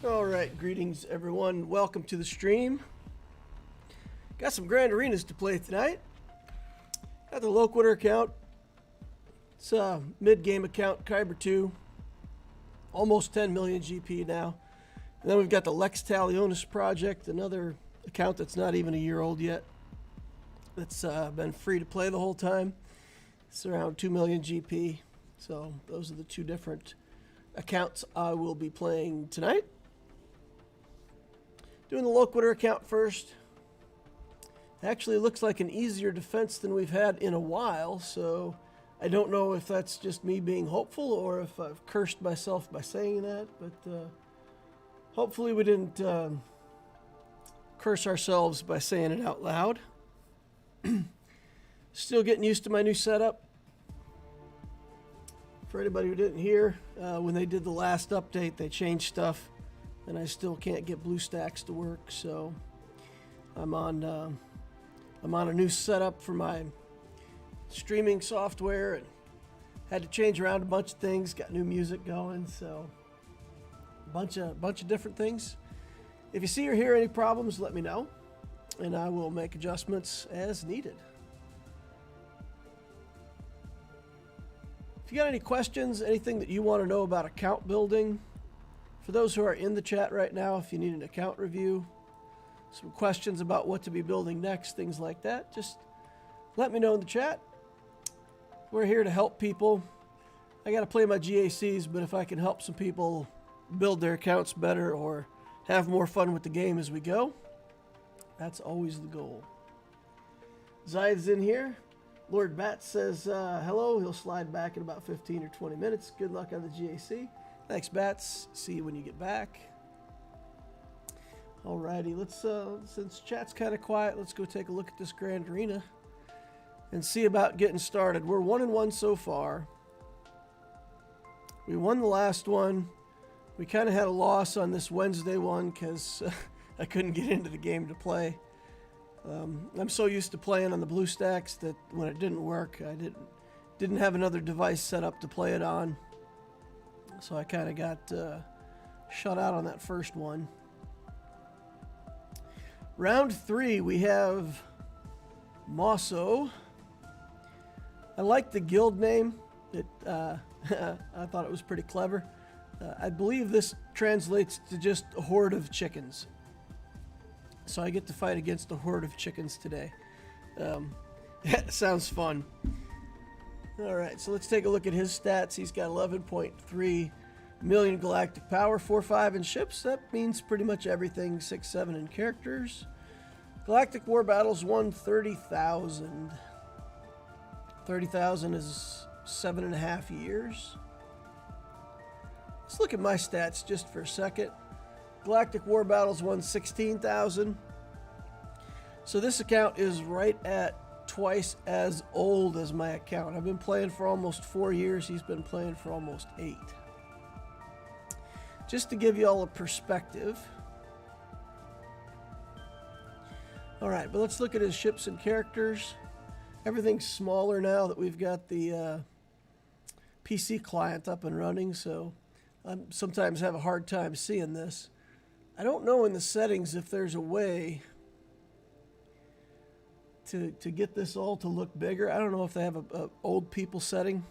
Alright, greetings everyone. Welcome to the stream. Got some Grand Arenas to play tonight. Got the Loquitur account. It's a mid-game account, Kyber 2. Almost 10 million GP now. And then we've got the Lex Talionis project, another account that's not even a year old yet. That's been free to play the whole time. It's around 2 million GP. So those are the two different accounts I will be playing tonight. Doing the Loquitur account first. Actually, it looks like an easier defense than we've had in a while, so I don't know if that's just me being hopeful or if I've cursed myself by saying that, but hopefully we didn't curse ourselves by saying it out loud. Still getting used to my new setup. For anybody who didn't hear, when they did the last update, they changed stuff, and I still can't get BlueStacks to work, so I'm on a new setup for my streaming software and had to change around a bunch of things. Got new music going, so a bunch of different things. If you see or hear any problems, let me know, and I will make adjustments as needed. If you got any questions, anything that you want to know about account building, for those who are in the chat right now, if you need an account review, some questions about what to be building next, things like that, just let me know in the chat. We're here to help people. I got to play my GACs, but if I can help some people build their accounts better or have more fun with the game as we go, that's always the goal. Zeta's in here. Lord Bat says hello. He'll slide back in about 15 or 20 minutes. Good luck on the GAC. Thanks, Bats. See you when you get back. Alrighty, let's since chat's kind of quiet, let's go take a look at this Grand Arena and see about getting started. We're 1-1 so far. We won the last one. We kind of had a loss on this Wednesday one because I couldn't get into the game to play. I'm so used to playing on the BlueStacks that when it didn't work, I didn't have another device set up to play it on. So I kind of got shut out on that first one. Round 3, we have Mossoh. I like the guild name. I thought it was pretty clever. I believe this translates to just a Horde of Chickens. So I get to fight against a Horde of Chickens today. That sounds fun. Alright, so let's take a look at his stats. He's got 11.3 million galactic power, 4-5 in ships. That means pretty much everything. 6-7 in characters. Galactic War Battles won 30,000. 30,000 is 7.5 years. Let's look at my stats just for a second. Galactic War Battles won 16,000. So this account is right at twice as old as my account. I've been playing for almost 4 years. He's been playing for almost 8. Just to give you all a perspective. Alright, but let's look at his ships and characters. Everything's smaller now that we've got the PC client up and running, so I sometimes have a hard time seeing this. I don't know in the settings if there's a way to get this all to look bigger. I don't know if they have a old people setting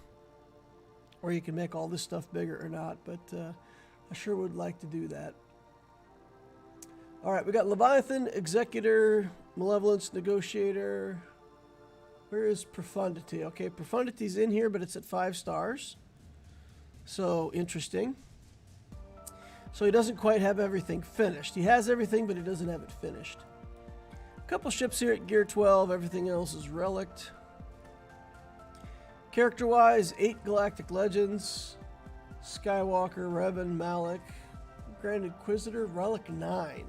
or you can make all this stuff bigger or not, but I sure would like to do that. Alright, we got Leviathan, Executor, Malevolence, Negotiator. Where is Profundity? Okay, Profundity's in here, but it's at 5 stars. So, interesting. So he doesn't quite have everything finished. He has everything, but he doesn't have it finished. A couple ships here at Gear 12. Everything else is relict. Character-wise, 8 Galactic Legends. Skywalker, Revan, Malik, Grand Inquisitor, Relic 9.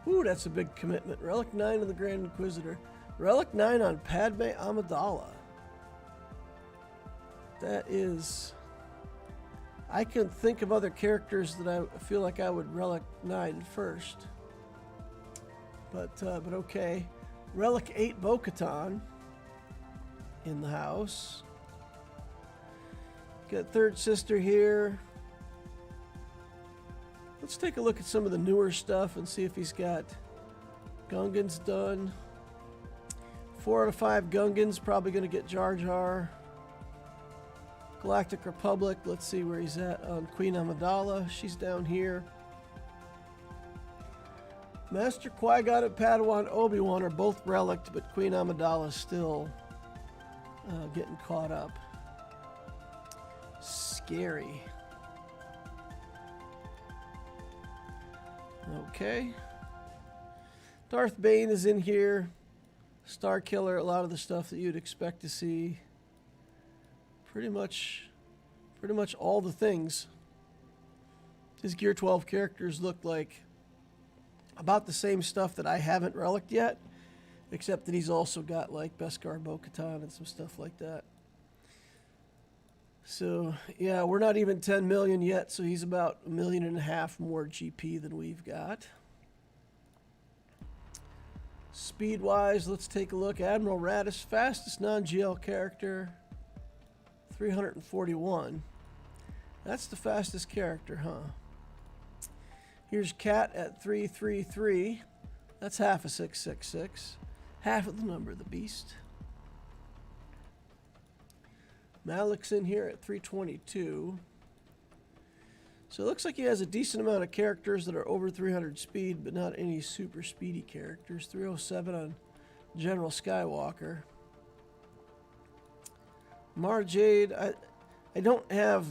Ooh, that's a big commitment. Relic 9 on the Grand Inquisitor. Relic 9 on Padme Amidala. That is... I can think of other characters that I feel like I would Relic 9 first. But okay. Relic 8 Bo-Katan in the house. Got Third Sister here. Let's take a look at some of the newer stuff and see if he's got Gungans done. 4 out of 5 Gungans, probably going to get Jar Jar. Galactic Republic, let's see where he's at on Queen Amidala. She's down here. Master Qui-Gon and Padawan Obi-Wan are both relicked, but Queen Amidala is still getting caught up. Scary. Okay. Darth Bane is in here. Star Killer, a lot of the stuff that you'd expect to see. Pretty much all the things. His Gear 12 characters look like about the same stuff that I haven't relicked yet, except that he's also got like Beskar Bo-Katan and some stuff like that. So yeah, we're not even 10 million yet, so he's about 1.5 million more GP than we've got. Speed wise, let's take a look. Admiral Raddus, fastest non-GL character, 341. That's the fastest character, huh? Here's Cat at 333. That's half of 666. Half of the number of the beast. Malik's in here at 322. So it looks like he has a decent amount of characters that are over 300 speed, but not any super speedy characters. 307 on General Skywalker. Mara Jade, I don't have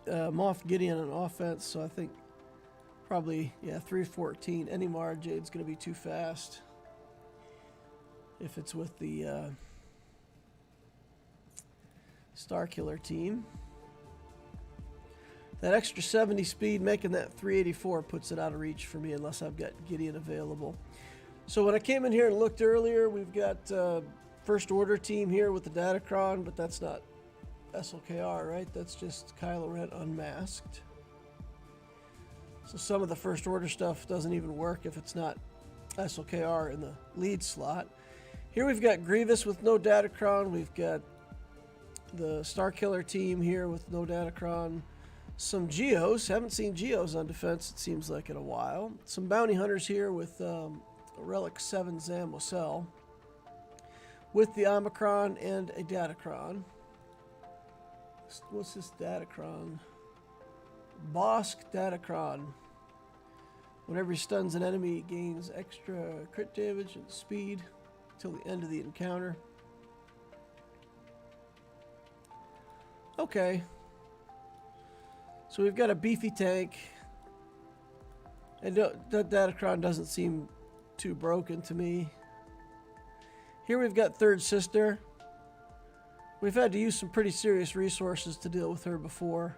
Moff Gideon on offense, so I think probably, yeah, 314. Any Mara Jade's going to be too fast if it's with the Star Killer team. That extra 70 speed, making that 384, puts it out of reach for me unless I've got Gideon available. So when I came in here and looked earlier, we've got First Order team here with the Datacron, but that's not SLKR, right? That's just Kylo Ren unmasked. So some of the First Order stuff doesn't even work if it's not SLKR in the lead slot. Here we've got Grievous with no Datacron. We've got the Star Killer team here with no Datacron. Some Geos. Haven't seen Geos on defense, it seems like, in a while. Some Bounty Hunters here with a Relic 7 Zam Mossoh with the Omicron and a Datacron. What's this Datacron? Bosk Datacron. Whenever he stuns an enemy, he gains extra crit damage and speed until the end of the encounter. Okay. So we've got a beefy tank. And that Datacron doesn't seem too broken to me. Here we've got Third Sister. We've had to use some pretty serious resources to deal with her before.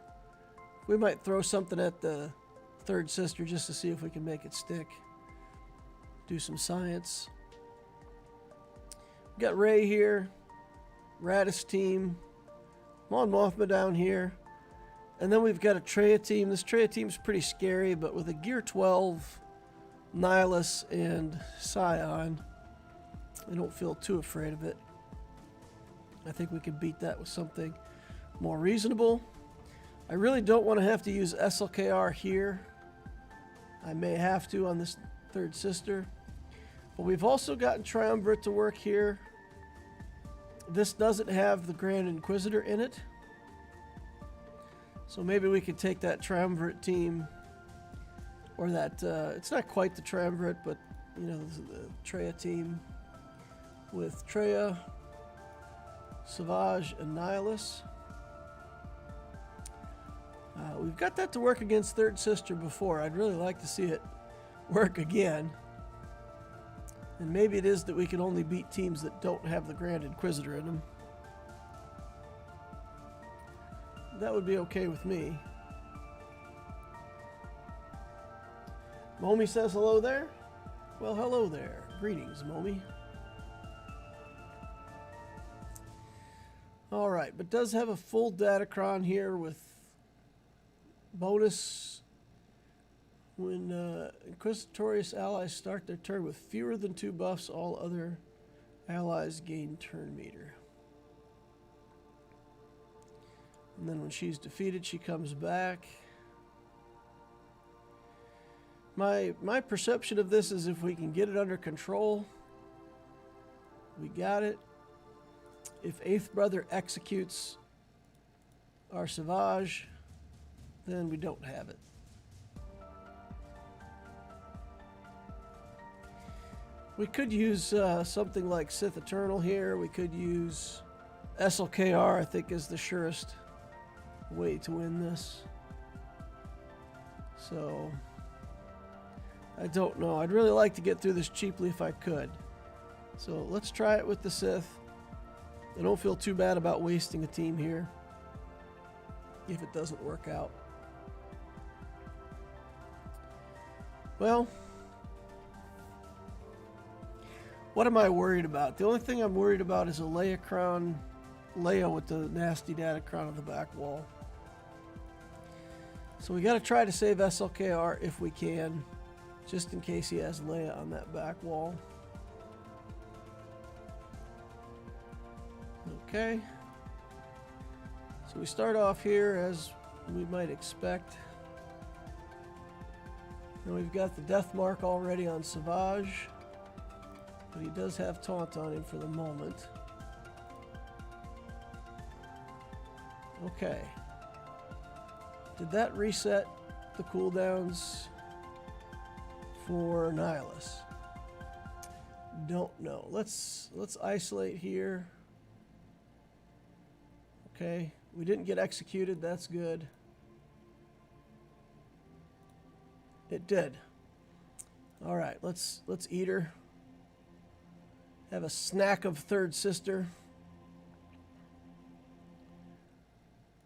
We might throw something at the Third Sister just to see if we can make it stick. Do some science. We've got Rey here. Raddus team. Mon Mothma down here. And then we've got a Traya team. This Traya team's pretty scary, but with a Gear 12, Nihilus, and Scion, I don't feel too afraid of it. I think we can beat that with something more reasonable. I really don't want to have to use SLKR here. I may have to on this Third Sister. But we've also gotten Triumvirate to work here. This doesn't have the Grand Inquisitor in it. So maybe we could take that Triumvirate team, or that, it's not quite the Triumvirate, but, you know, the Traya team with Traya, Savage, and Nihilus. We've got that to work against Third Sister before. I'd really like to see it work again. And maybe it is that we can only beat teams that don't have the Grand Inquisitor in them. That would be okay with me. Momi says hello there. Well, hello there. Greetings, Momi. All right, but does have a full Datacron here with bonus when Inquisitorious allies start their turn with fewer than 2 buffs, all other allies gain turn meter. And then when she's defeated, she comes back. My perception of this is if we can get it under control, we got it. If Eighth Brother executes our Sauvage, then we don't have it. We could use something like Sith Eternal here. We could use SLKR, I think, is the surest way to win this. So, I don't know. I'd really like to get through this cheaply if I could. So, let's try it with the Sith. I don't feel too bad about wasting a team here if it doesn't work out. Well, what am I worried about? The only thing I'm worried about is a Leia crown, Leia with the nasty data crown on the back wall. So we got to try to save SLKR if we can, just in case he has Leia on that back wall. Okay. So we start off here as we might expect. And we've got the death mark already on Sauvage, but he does have taunt on him for the moment. Okay. Did that reset the cooldowns for Nihilus? Don't know. Let's isolate here. Okay, we didn't get executed. That's good. It did. All right, let's eat her. Have a snack of Third Sister.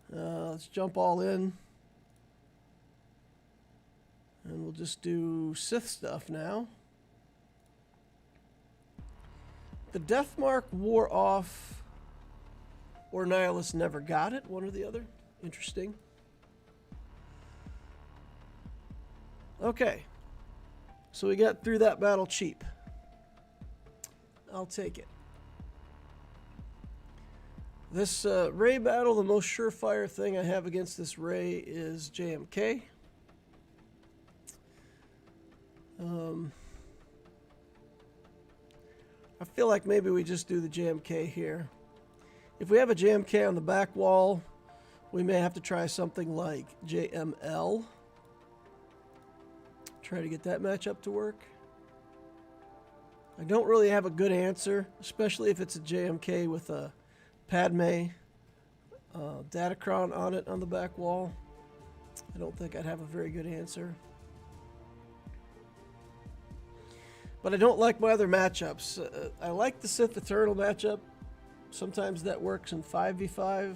Let's jump all in. And we'll just do Sith stuff now. The death mark wore off, or Nihilus never got it, one or the other. Interesting. Okay. So we got through that battle cheap. I'll take it. This Ray battle, the most surefire thing I have against this Ray is JMK. I feel like maybe we just do the JMK here. If we have a JMK on the back wall, we may have to try something like JML. Try to get that matchup to work. I don't really have a good answer, especially if it's a JMK with a Padme Datacron on it on the back wall. I don't think I'd have a very good answer. But I don't like my other matchups. I like the Sith Eternal matchup. Sometimes that works in 5v5.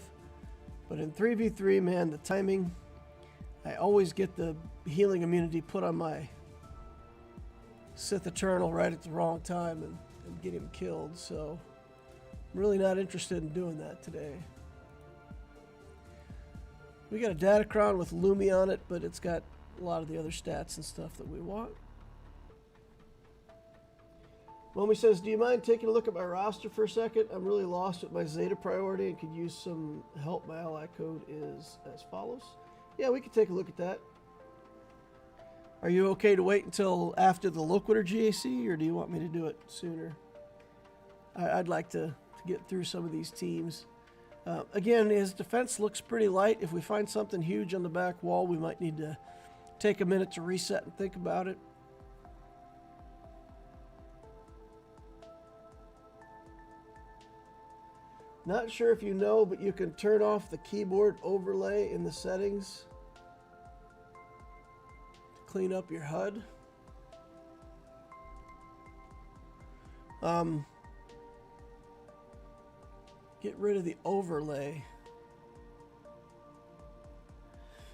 But in 3v3, man, the timing, I always get the healing immunity put on my Sith Eternal right at the wrong time and get him killed. So I'm really not interested in doing that today. We got a Datacron with Lumi on it, but it's got a lot of the other stats and stuff that we want. Mommy says, do you mind taking a look at my roster for a second? I'm really lost with my Zeta priority and could use some help. My ally code is as follows. Yeah, we could take a look at that. Are you okay to wait until after the Loquitur GAC, or do you want me to do it sooner? I'd like to get through some of these teams. Again, his defense looks pretty light. If we find something huge on the back wall, we might need to take a minute to reset and think about it. Not sure if you know, but you can turn off the keyboard overlay in the settings to clean up your HUD. Get rid of the overlay.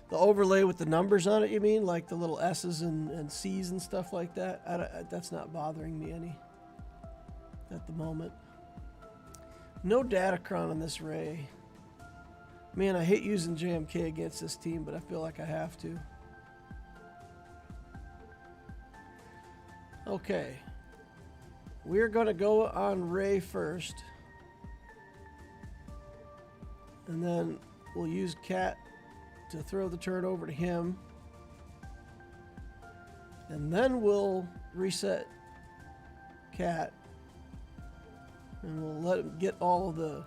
The overlay with the numbers on it, you mean? Like the little S's and C's and stuff like that? That's not bothering me any at the moment. No Datacron on this Ray. Man, I hate using JMK against this team, but I feel like I have to. Okay. We're going to go on Ray first. And then we'll use Cat to throw the turn over to him. And then we'll reset Cat. And we'll let him get all of the...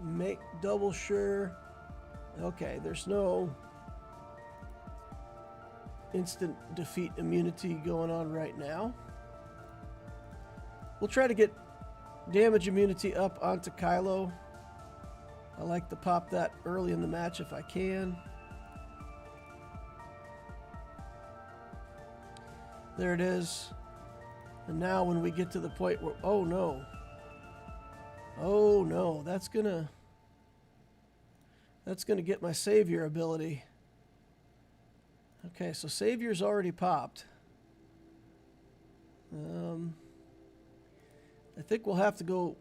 Make double sure. Okay, there's no instant defeat immunity going on right now. We'll try to get damage immunity up onto Kylo. I like to pop that early in the match if I can. There it is. And now when we get to the point where... Oh, no. Oh, no. That's gonna get my Savior ability. Okay, so Savior's already popped. I think we'll have to go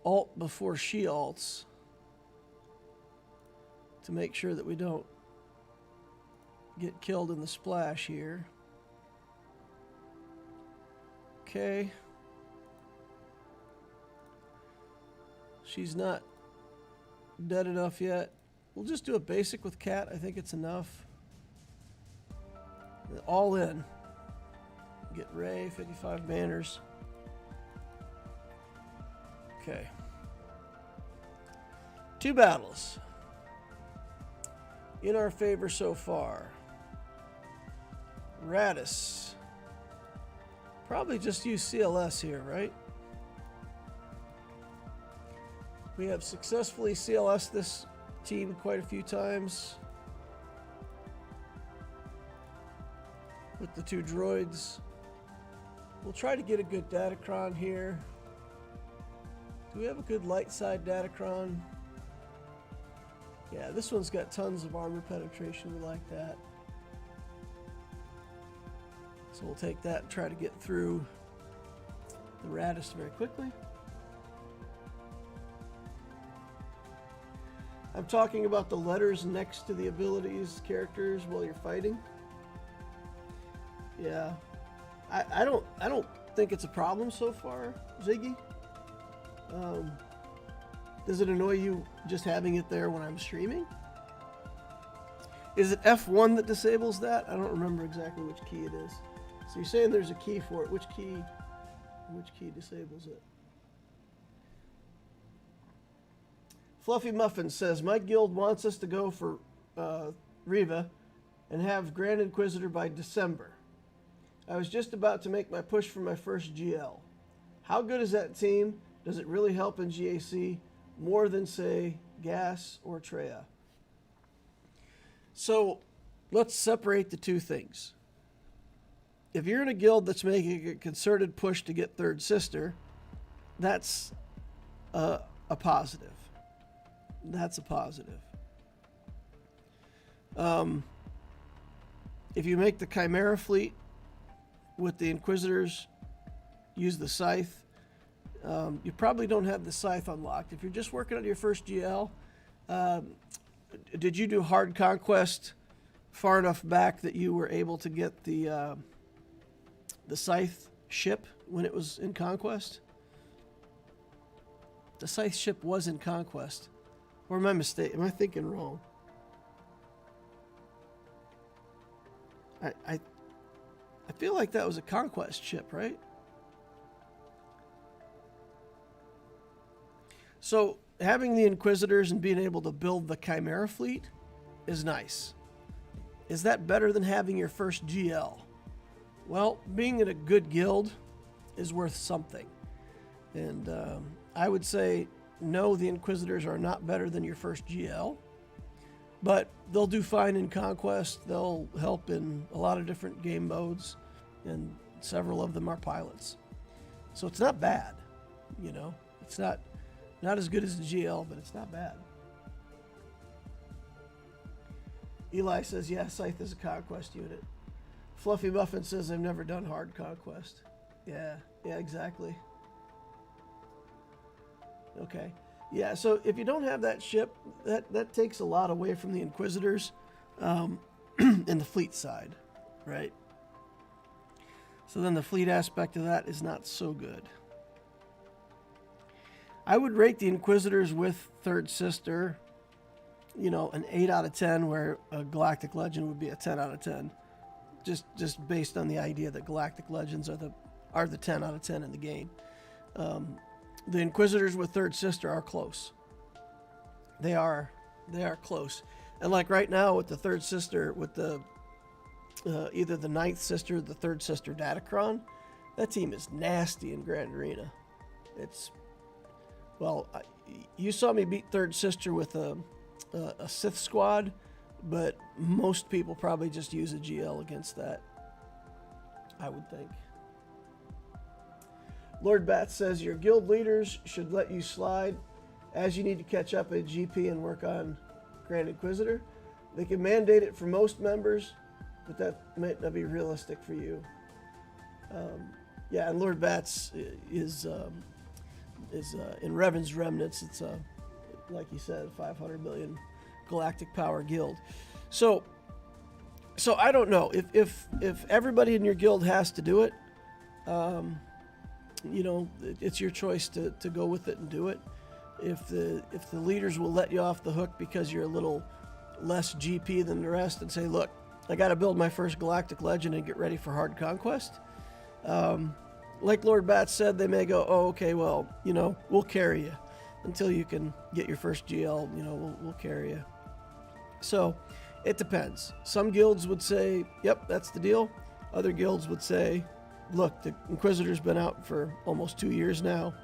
alt before she alts to make sure that we don't get killed in the splash here. Okay. She's not dead enough yet. We'll just do a basic with Cat. I think it's enough. All in. Get Rey, 55 banners. Okay. 2 battles. In our favor so far. Radis. Probably just use CLS here, right? We have successfully CLS this team quite a few times with the 2 droids. We'll try to get a good Datacron here. Do we have a good light side Datacron? Yeah, this one's got tons of armor penetration. We like that. So we'll take that and try to get through the Radis very quickly. I'm talking about the letters next to the abilities characters while you're fighting. Yeah, I don't think it's a problem so far, Ziggy. Does it annoy you just having it there when I'm streaming? Is it F1 that disables that? I don't remember exactly which key it is. So you're saying there's a key for it. Which key disables it? Fluffy Muffin says, my guild wants us to go for Riva and have Grand Inquisitor by December. I was just about to make my push for my first GL. How good is that team? Does it really help in GAC more than, say, Gas or Treya? So let's separate the two things. If you're in a guild that's making a concerted push to get Third Sister, that's a positive. That's a positive. If you make the Chimera fleet with the Inquisitors, use the Scythe, you probably don't have the Scythe unlocked. If you're just working on your first GL, did you do hard conquest far enough back that you were able to get the Scythe ship when it was in Conquest? The Scythe ship was in Conquest. Or am I mistaken? Am I thinking wrong? I feel like that was a Conquest ship, right? So having the Inquisitors and being able to build the Chimera fleet is nice. Is that better than having your first GL? Well, being in a good guild is worth something. And I would say, no, the Inquisitors are not better than your first GL. But they'll do fine in Conquest. They'll help in a lot of different game modes. And several of them are pilots. So it's not bad, you know. It's not as good as the GL, but it's not bad. Eli says, yeah, Scythe is a Conquest unit. Fluffy Muffin says, I've never done hard Conquest. Yeah, exactly. Okay. Yeah, so if you don't have that ship, that takes a lot away from the Inquisitors in the fleet side, right? So then the fleet aspect of that is not so good. I would rate the Inquisitors with Third Sister, you know, an 8 out of 10, where a Galactic Legend would be a 10 out of 10. just based on the idea that Galactic Legends are the 10 out of 10 in the game. The Inquisitors with Third Sister are close. They are close. And like right now with the Third Sister, with the either the Ninth Sister or the Third Sister Datacron, that team is nasty in Grand Arena. It's, well, you saw me beat Third Sister with a Sith squad, but most people probably just use a GL against that, I would think. Lord Bat says your guild leaders should let you slide as you need to catch up at GP and work on Grand Inquisitor. They can mandate it for most members, but that might not be realistic for you. Yeah, and Lord Bats is in Revan's Remnants. It's like you said, 500 million galactic power guild. So I don't know if everybody in your guild has to do it. You know, it's your choice to go with it and do it. If the leaders will let you off the hook because you're a little less GP than the rest and say, look, I got to build my first Galactic Legend and get ready for hard conquest. Like Lord Bat said, they may go, oh, okay, well, you know, we'll carry you until you can get your first GL. You know, we'll carry you. So it depends. Some guilds would say, yep, that's the deal. Other guilds would say, look, the Inquisitor's been out for almost 2 years now.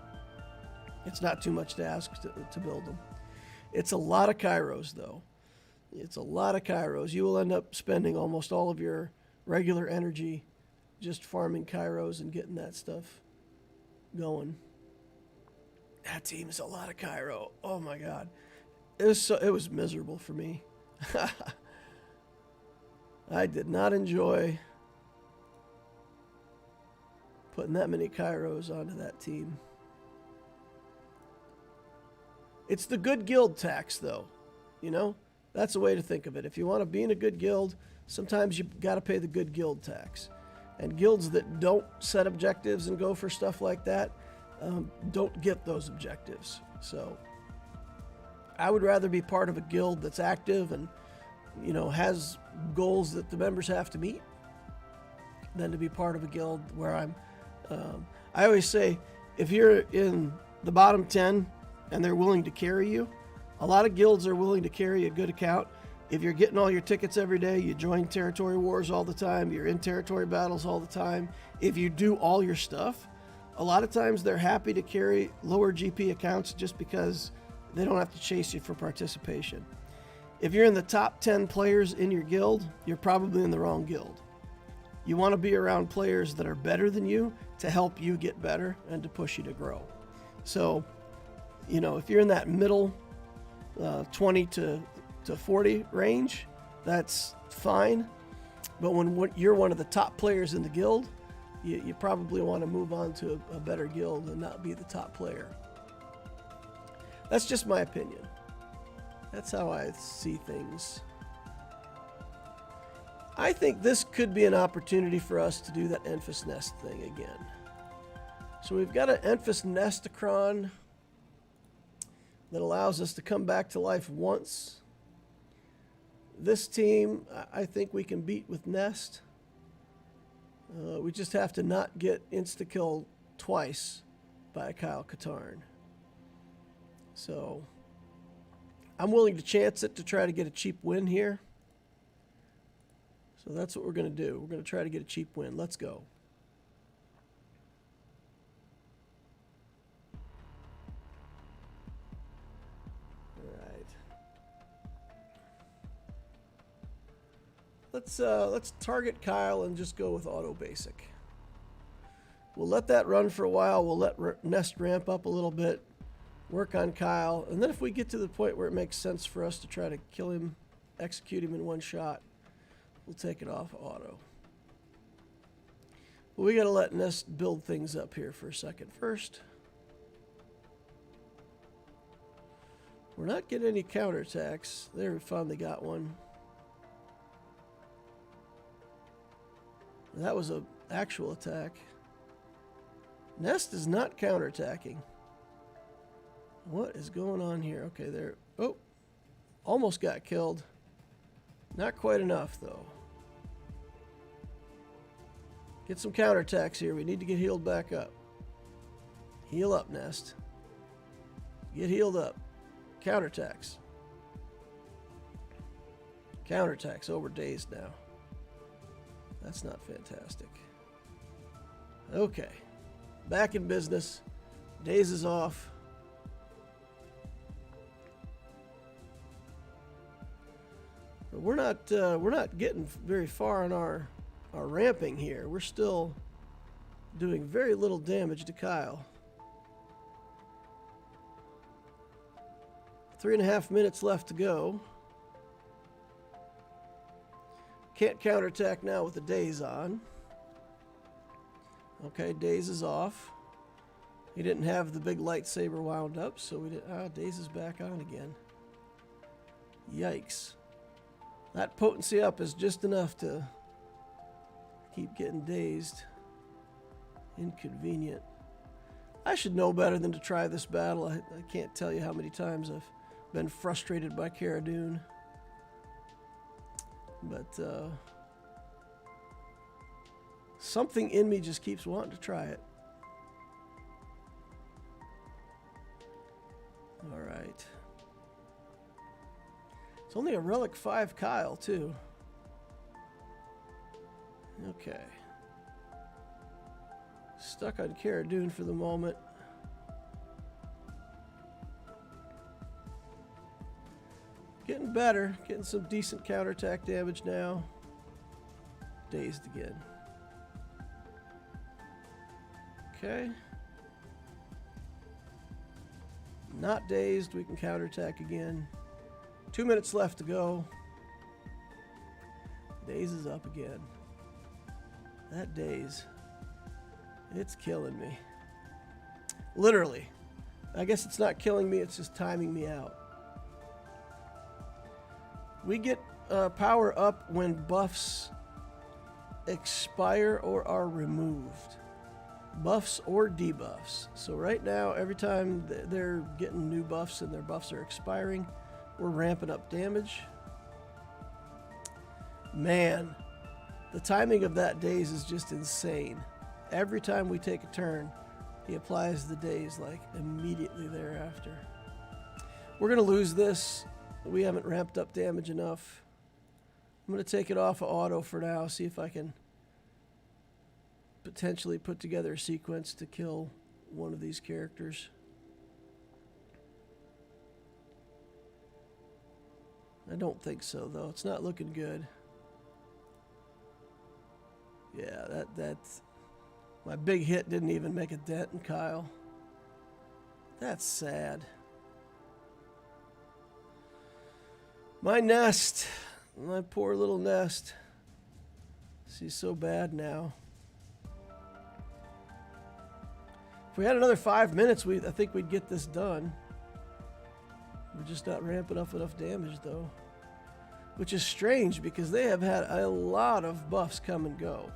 It's not too much to ask to build them. It's a lot of Kairos, though. It's a lot of Kairos. You will end up spending almost all of your regular energy just farming Kairos and getting that stuff going. That team is a lot of Cairo. Oh my God. It was miserable for me. I did not enjoy putting that many Kairos onto that team. It's the good guild tax, though. You know, that's a way to think of it. If you want to be in a good guild, sometimes you got to pay the good guild tax. And guilds that don't set objectives and go for stuff like that don't get those objectives. So I would rather be part of a guild that's active and, you know, has goals that the members have to meet than to be part of a guild where I'm... I always say, if you're in the bottom 10 and they're willing to carry you, a lot of guilds are willing to carry a good account. If you're getting all your tickets every day, you join territory wars all the time, you're in territory battles all the time, if you do all your stuff, a lot of times they're happy to carry lower GP accounts just because they don't have to chase you for participation. If you're in the top 10 players in your guild, you're probably in the wrong guild. You want to be around players that are better than you to help you get better and to push you to grow. So, you know, if you're in that middle 20 to 40 range, that's fine. But when you're one of the top players in the guild, you probably want to move on to a better guild and not be the top player. That's just my opinion. That's how I see things. I think this could be an opportunity for us to do that Enfys Nest thing again. So we've got an Enfys Nestacron that allows us to come back to life once. This team, I think we can beat with Nest. We just have to not get insta-killed twice by Kyle Katarn. So I'm willing to chance it to try to get a cheap win here. So that's what we're going to do. We're going to try to get a cheap win. Let's go. Let's target Kyle and just go with auto basic. We'll let that run for a while. We'll let Nest ramp up a little bit, work on Kyle, and then if we get to the point where it makes sense for us to try to kill him, execute him in one shot, we'll take it off auto. But we got to let Nest build things up here for a second first. We're not getting any counterattacks. There, we finally got one. That was an actual attack. Nest is not counterattacking. What is going on here? Okay, there. Oh, almost got killed. Not quite enough, though. Get some counterattacks here. We need to get healed back up. Heal up, Nest. Get healed up. Counterattacks. Counterattacks. Oh, we're dazed now. That's not fantastic. Okay. Back in business. Daze is off. But we're not getting very far in our ramping here. We're still doing very little damage to Kyle. 3.5 minutes left to go. Can't counterattack now with the daze on. Okay, daze is off. He didn't have the big lightsaber wound up, so we did. Daze is back on again. Yikes. That potency up is just enough to keep getting dazed. Inconvenient. I should know better than to try this battle. I can't tell you how many times I've been frustrated by Cara Dune. But something in me just keeps wanting to try it. All right. It's only a Relic 5 Kyle, too. Okay. Stuck on Cara Dune for the moment. Getting better. Getting some decent counterattack damage now. Dazed again. Okay. Not dazed. We can counterattack again. 2 minutes left to go. Daze is up again. That daze. It's killing me. Literally. I guess it's not killing me, it's just timing me out. We get power up when buffs expire or are removed. Buffs or debuffs. So right now, every time they're getting new buffs and their buffs are expiring, we're ramping up damage. Man, the timing of that daze is just insane. Every time we take a turn, he applies the daze like immediately thereafter. We're going to lose this. We haven't ramped up damage enough. I'm going to take it off of auto for now, see if I can potentially put together a sequence to kill one of these characters. I don't think so, though. It's not looking good. Yeah, that's... My big hit didn't even make a dent in Kyle. That's sad. My nest. My poor little nest. She's so bad now. If we had another 5 minutes, I think we'd get this done. We're just not ramping up enough damage, though. Which is strange, because they have had a lot of buffs come and go.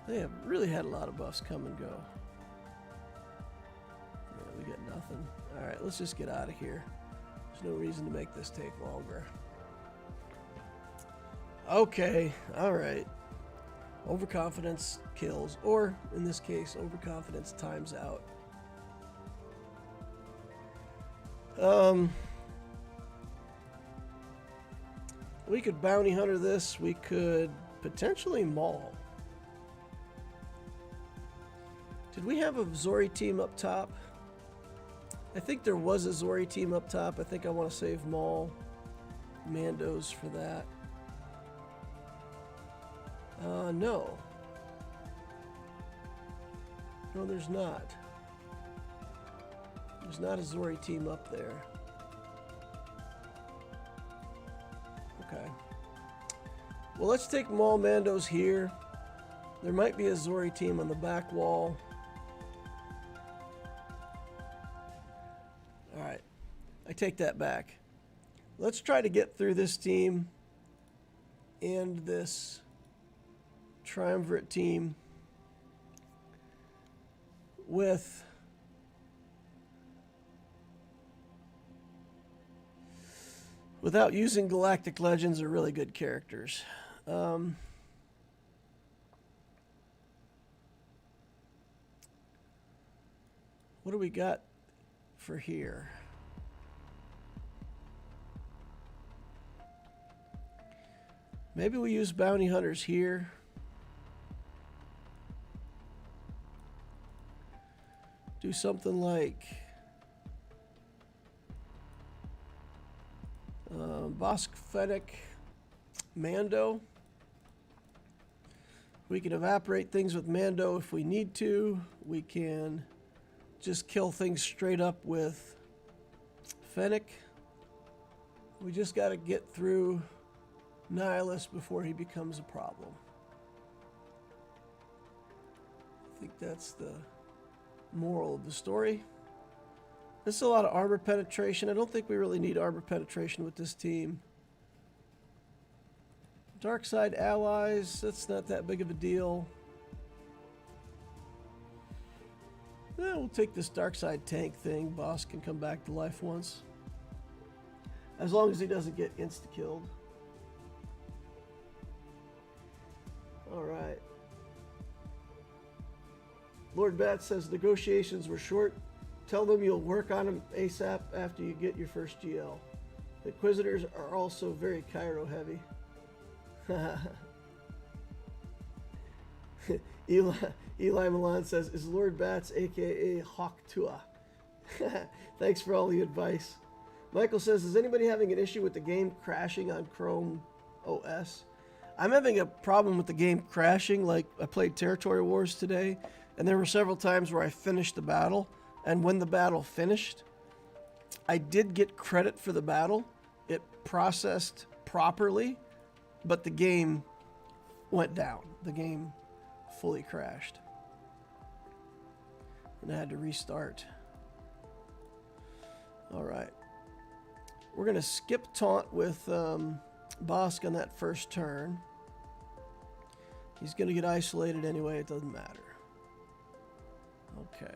They have really had a lot of buffs come and go. Yeah, we got nothing. Alright, let's just get out of here. There's no reason to make this take longer. Okay, alright. Overconfidence kills, or in this case, overconfidence times out. We could bounty hunter this. We could potentially maul. Did we have a Zori team up top? I think there was a Zori team up top. I think I want to save Maul, Mandos for that. No. No, there's not. There's not a Zori team up there. Okay. Well, let's take Maul Mandos here. There might be a Zori team on the back wall. Alright. I take that back. Let's try to get through this team and this triumvirate team without using Galactic Legends or really good characters. What do we got for here? Maybe we use bounty hunters here. Do something like Bosk Fennec Mando. We can evaporate things with Mando if we need to. We can just kill things straight up with Fennec. We just got to get through Nihilus before he becomes a problem. I think that's the moral of the story. This is a lot of armor penetration. I don't think we really need armor penetration with this team. Dark side allies, that's not that big of a deal. We'll take this dark side tank thing. Boss can come back to life once. As long as he doesn't get insta-killed. Alright. Lord Bat says negotiations were short. Tell them you'll work on them ASAP after you get your first GL. The Inquisitors are also very Cairo heavy. Eli Milan says, is Lord Bats aka Hawk Tua? Thanks for all the advice. Michael says, is anybody having an issue with the game crashing on Chrome OS? I'm having a problem with the game crashing. Like, I played Territory Wars today, and there were several times where I finished the battle, and when the battle finished, I did get credit for the battle. It processed properly, but the game went down. The game fully crashed. And I had to restart. Alright. We're going to skip taunt with Bosk on that first turn. He's going to get isolated anyway. It doesn't matter. Okay.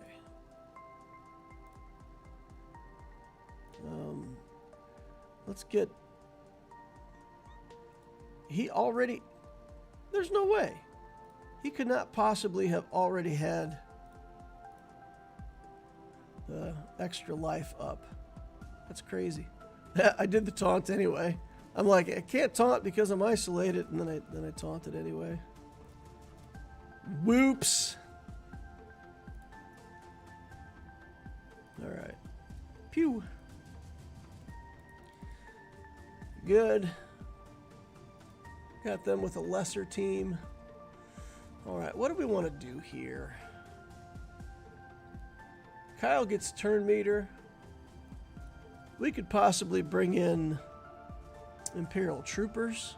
Let's get... He already... There's no way. He could not possibly have already had the extra life up. That's crazy. I did the taunt anyway. I'm like, I can't taunt because I'm isolated, and then I taunted anyway. Whoops. All right. Pew. Good. Got them with a lesser team. All right, what do we want to do here? Kyle gets turn meter. We could possibly bring in Imperial Troopers,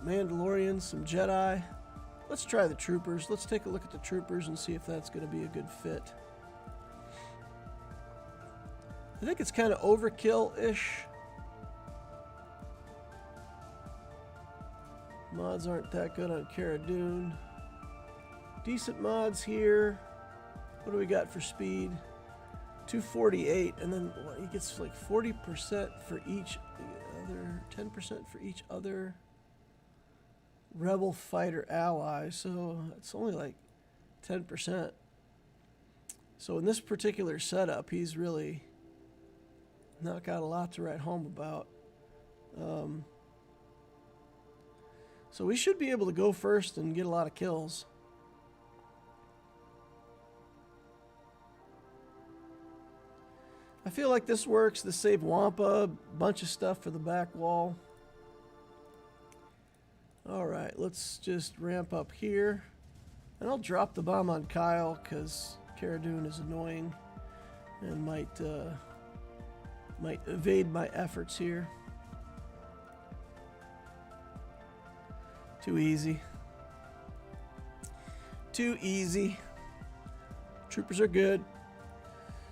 Mandalorians, some Jedi. Let's try the Troopers. Let's take a look at the Troopers and see if that's going to be a good fit. I think it's kind of overkill-ish. Mods aren't that good on Cara Dune. Decent mods here. What do we got for speed? 248, and then he gets like 40% for each other, 10% for each other rebel fighter ally, so it's only like 10%. So in this particular setup, he's really not got a lot to write home about. So we should be able to go first and get a lot of kills. I feel like this works. This saved Wampa, bunch of stuff for the back wall. Alright, let's just ramp up here. And I'll drop the bomb on Kyle because Cara Dune is annoying and might evade my efforts here. Too easy. Too easy. Troopers are good.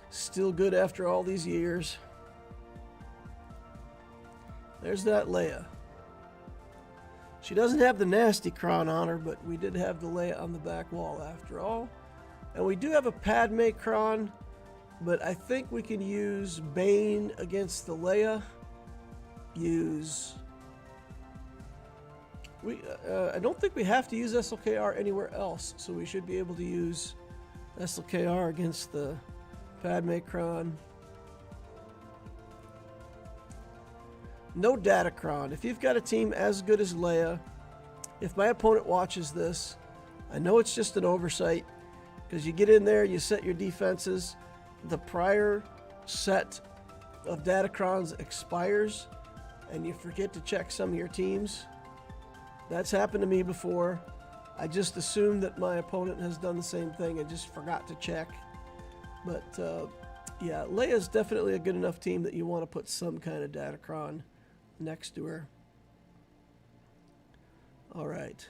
Still good after all these years. There's that Leia. She doesn't have the nasty Kron on her, but we did have the Leia on the back wall after all. And we do have a Padme Kron, but I think we can use Bane against the Leia. I don't think we have to use SLKR anywhere else, so we should be able to use SLKR against the Padmecron. No Datacron. If you've got a team as good as Leia, if my opponent watches this, I know it's just an oversight, because you get in there, you set your defenses, the prior set of Datacrons expires, and you forget to check some of your teams. That's happened to me before. I just assumed that my opponent has done the same thing and just forgot to check. But yeah, Leia's definitely a good enough team that you want to put some kind of Datacron next to her. All right.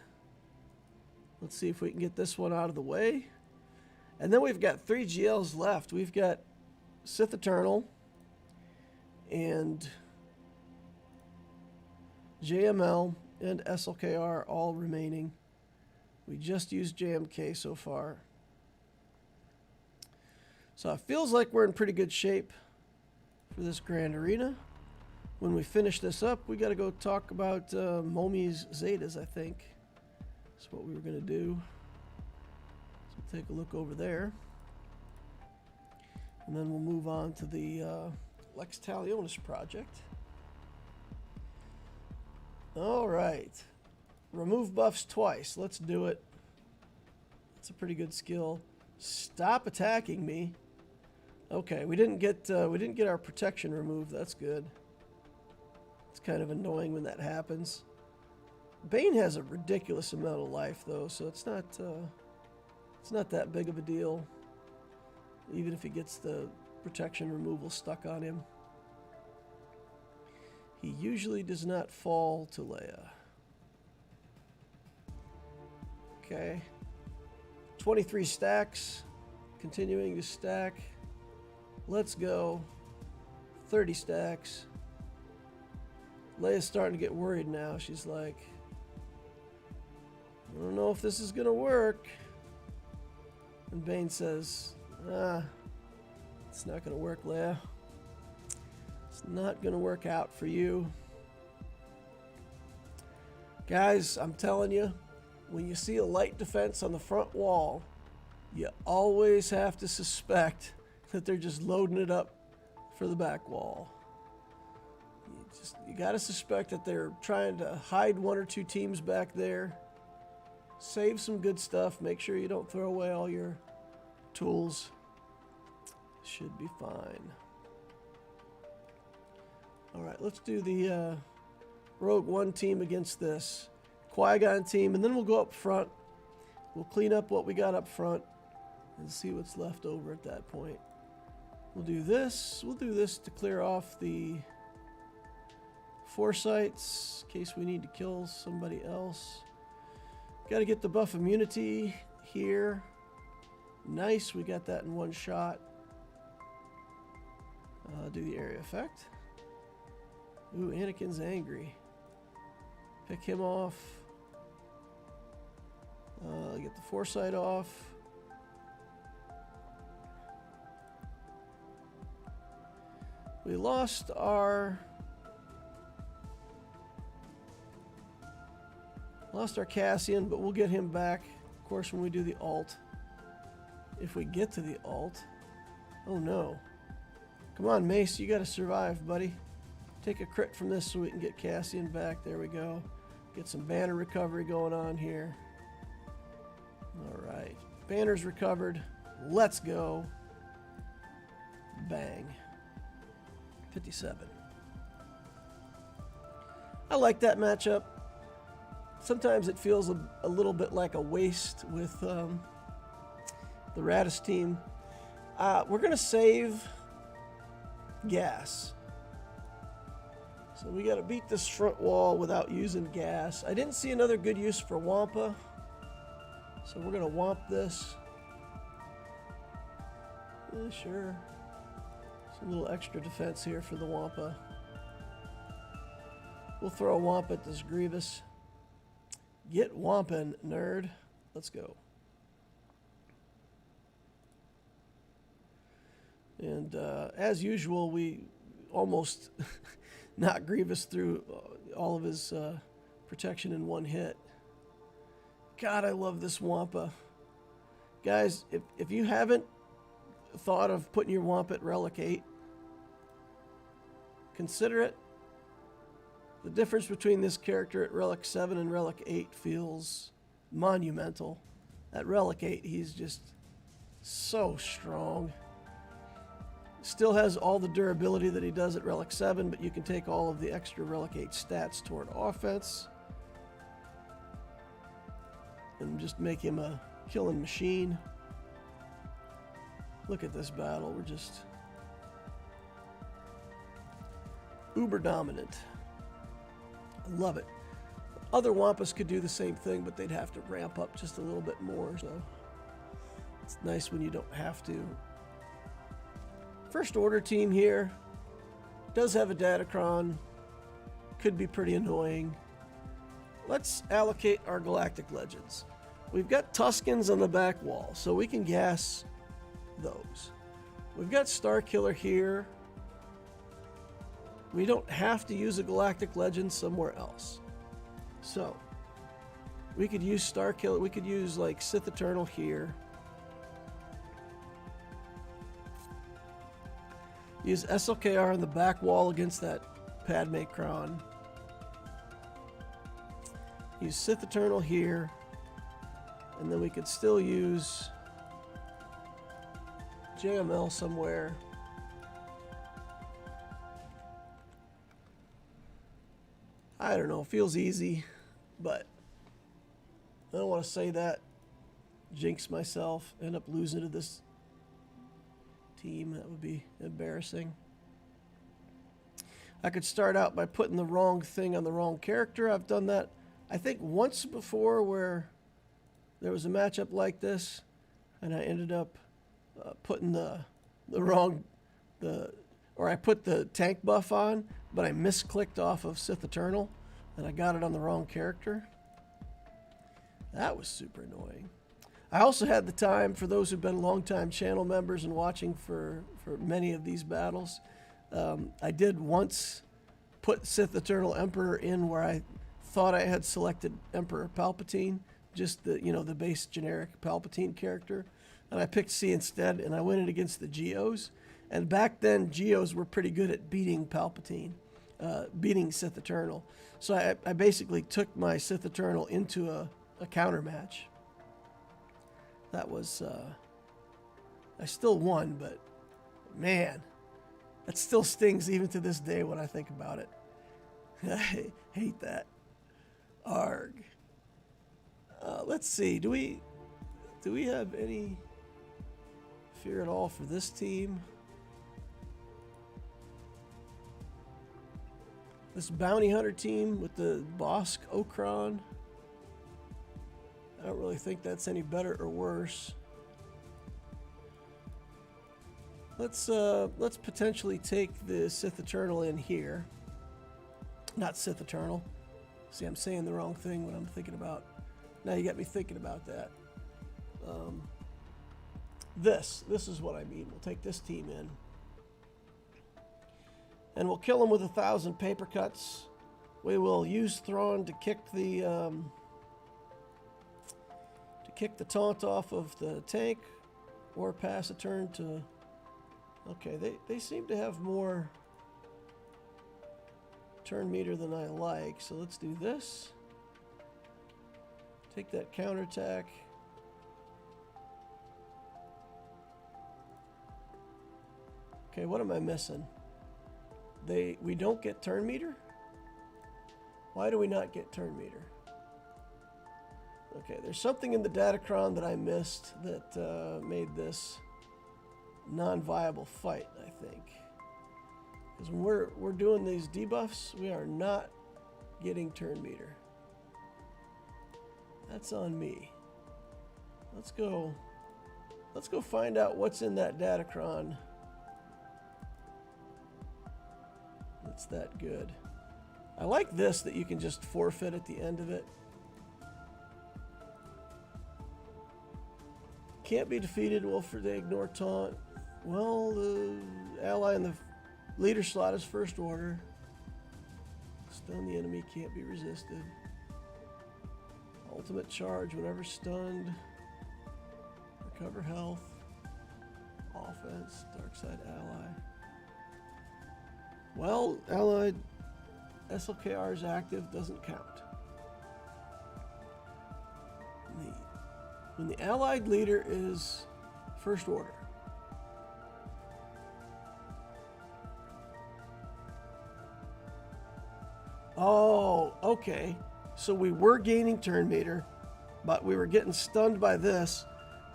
Let's see if we can get this one out of the way. And then we've got 3 GLs left. We've got Sith Eternal and JML and SLKR all remaining. We just used JMK so far. So it feels like we're in pretty good shape for this Grand Arena. When we finish this up, we got to go talk about Momi's Zetas, I think. That's what we were going to do. So we'll take a look over there. And then we'll move on to the Lex Talionis project. All right. Remove buffs twice. Let's do it. That's a pretty good skill. Stop attacking me. Okay, we didn't get our protection removed. That's good. It's kind of annoying when that happens. Bane has a ridiculous amount of life though, so it's not that big of a deal. Even if he gets the protection removal stuck on him. He usually does not fall to Leia. Okay. 23 stacks. Continuing to stack. Let's go. 30 stacks. Leia's starting to get worried now. She's like, I don't know if this is going to work. And Bane says, it's not going to work, Leia. It's not going to work out for you. Guys, I'm telling you, when you see a light defense on the front wall, you always have to suspect that they're just loading it up for the back wall. You got to suspect that they're trying to hide 1 or 2 teams back there. Save some good stuff. Make sure you don't throw away all your tools. Should be fine. All right, let's do the Rogue One team against this Qui-Gon team, and then we'll go up front. We'll clean up what we got up front and see what's left over at that point. We'll do this. We'll do this to clear off the foresights in case we need to kill somebody else. Got to get the buff immunity here. Nice, we got that in one shot. Do the area effect. Ooh, Anakin's angry. Pick him off. Get the foresight off. We lost our Cassian, but we'll get him back, of course, when we do the alt. If we get to the alt. Oh no. Come on, Mace, you gotta survive, buddy. Take a crit from this so we can get Cassian back. There we go. Get some banner recovery going on here. Alright. Banner's recovered. Let's go. Bang. 57. I like that matchup. Sometimes it feels a little bit like a waste with the Radis team. We're going to save gas. So we got to beat this front wall without using gas. I didn't see another good use for Wampa. So we're going to Wamp this. Yeah, sure. Some little extra defense here for the Wampa. We'll throw a Wamp at this Grievous. Get Wampin', nerd. Let's go. And as usual, we almost knocked Grievous through all of his protection in one hit. God, I love this Wampa. Guys, if you haven't thought of putting your Womp at Relic 8, consider it. The difference between this character at Relic 7 and Relic 8 feels monumental. At Relic 8, he's just so strong. Still has all the durability that he does at Relic 7, but you can take all of the extra Relic 8 stats toward offense and just make him a killing machine. Look at this battle. We're just uber dominant. I love it. Other Wampas could do the same thing, but they'd have to ramp up just a little bit more, so it's nice when you don't have to. First Order team here does have a Datacron. Could be pretty annoying. Let's allocate our Galactic Legends. We've got Tuskens on the back wall, so we can gas those. We've got Starkiller here. We don't have to use a Galactic Legend somewhere else. So, we could use Starkiller. We could use, like, Sith Eternal here. Use SLKR on the back wall against that Padme Kron. Use Sith Eternal here. And then we could still use JML somewhere. I don't know, feels easy, but I don't want to say that. Jinx myself, end up losing to this team. That would be embarrassing. I could start out by putting the wrong thing on the wrong character. I've done that, I think, once before, where there was a matchup like this, and I ended up putting I put the tank buff on, but I misclicked off of Sith Eternal, and I got it on the wrong character. That was super annoying. I also had the time, for those who've been longtime channel members and watching for many of these battles, I did once put Sith Eternal Emperor in where I thought I had selected Emperor Palpatine, just the base generic Palpatine character, and I picked C instead, and I went in against the Geos. And back then, Geos were pretty good at beating Palpatine, beating Sith Eternal. So I basically took my Sith Eternal into a counter match. That was, I still won, but man, that still stings even to this day when I think about it. I hate that. Arg. Let's see, do we have any fear at all for this team? This bounty hunter team with the Bosk Okron. I don't really think that's any better or worse. Let's potentially take the Sith Eternal in here. Not Sith Eternal. See, I'm saying the wrong thing when I'm thinking about. Now you got me thinking about that. This is what I mean. We'll take this team in. And we'll kill him with 1,000 paper cuts. We will use Thrawn to kick the taunt off of the tank, or pass a turn to. Okay, they seem to have more turn meter than I like, so let's do this. Take that counterattack. Okay, what am I missing? We don't get turn meter? Why do we not get turn meter? Okay, there's something in the Datacron that I missed that made this non-viable fight, I think. Because when we're doing these debuffs, we are not getting turn meter. That's on me. Let's go find out what's in that Datacron. That's that good. I like this, that you can just forfeit at the end of it. Can't be defeated. Well, they ignore taunt. Well, the ally in the leader slot is First Order. Stun the enemy, can't be resisted. Ultimate charge, whenever stunned. Recover health. Offense. Dark side ally. Well, allied SLKR is active. Doesn't count. When the allied leader is first order. Oh, okay. So we were gaining turn meter, but we were getting stunned by this.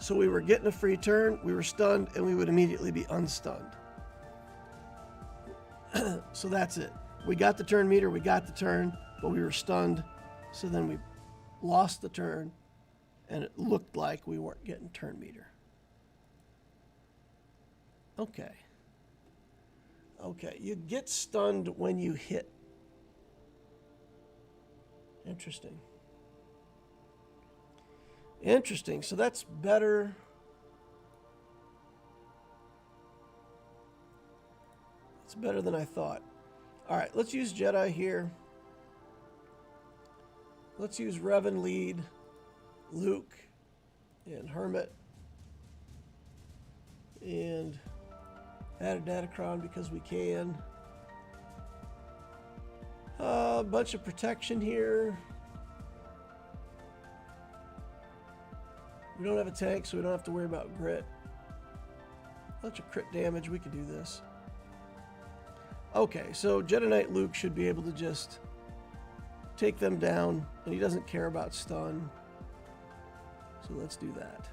So we were getting a free turn, we were stunned, and we would immediately be unstunned. So that's it. We got the turn meter, we got the turn, but we were stunned. So then we lost the turn, and it looked like we weren't getting turn meter. Okay. Okay, you get stunned when you hit. Interesting. Interesting. So that's better. It's better than I thought. All right, let's use Jedi here. Let's use Revan lead, Luke, and Hermit. And add a Datacron because we can. A bunch of protection here. We don't have a tank, so we don't have to worry about grit. Bunch of crit damage, we can do this. Okay, so Jedi Knight Luke should be able to just take them down, and he doesn't care about stun. So let's do that.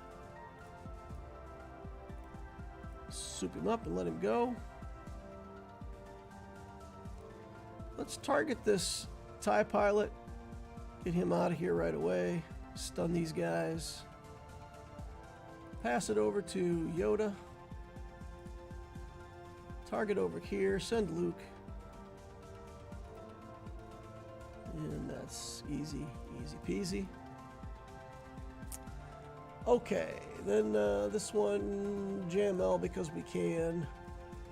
Soup him up and let him go. Let's target this TIE pilot. Get him out of here right away. Stun these guys. Pass it over to Yoda. Target over here. Send Luke. And that's easy. Easy peasy. Okay. Then this one, JML because we can.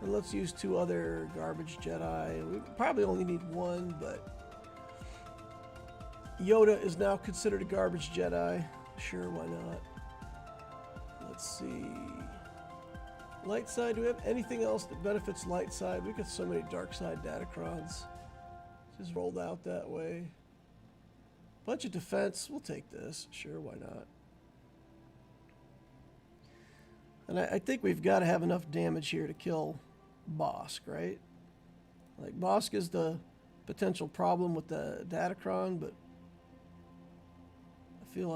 And let's use 2 other garbage Jedi. We probably only need 1, but Yoda is now considered a garbage Jedi. Sure, why not? Let's see. Light side, do we have anything else that benefits light side? We've got so many dark side Datacrons. Just rolled out that way. Bunch of defense, we'll take this. Sure, why not? And I think we've got to have enough damage here to kill Bosk, right? Like, Bosk is the potential problem with the Datacron, but I feel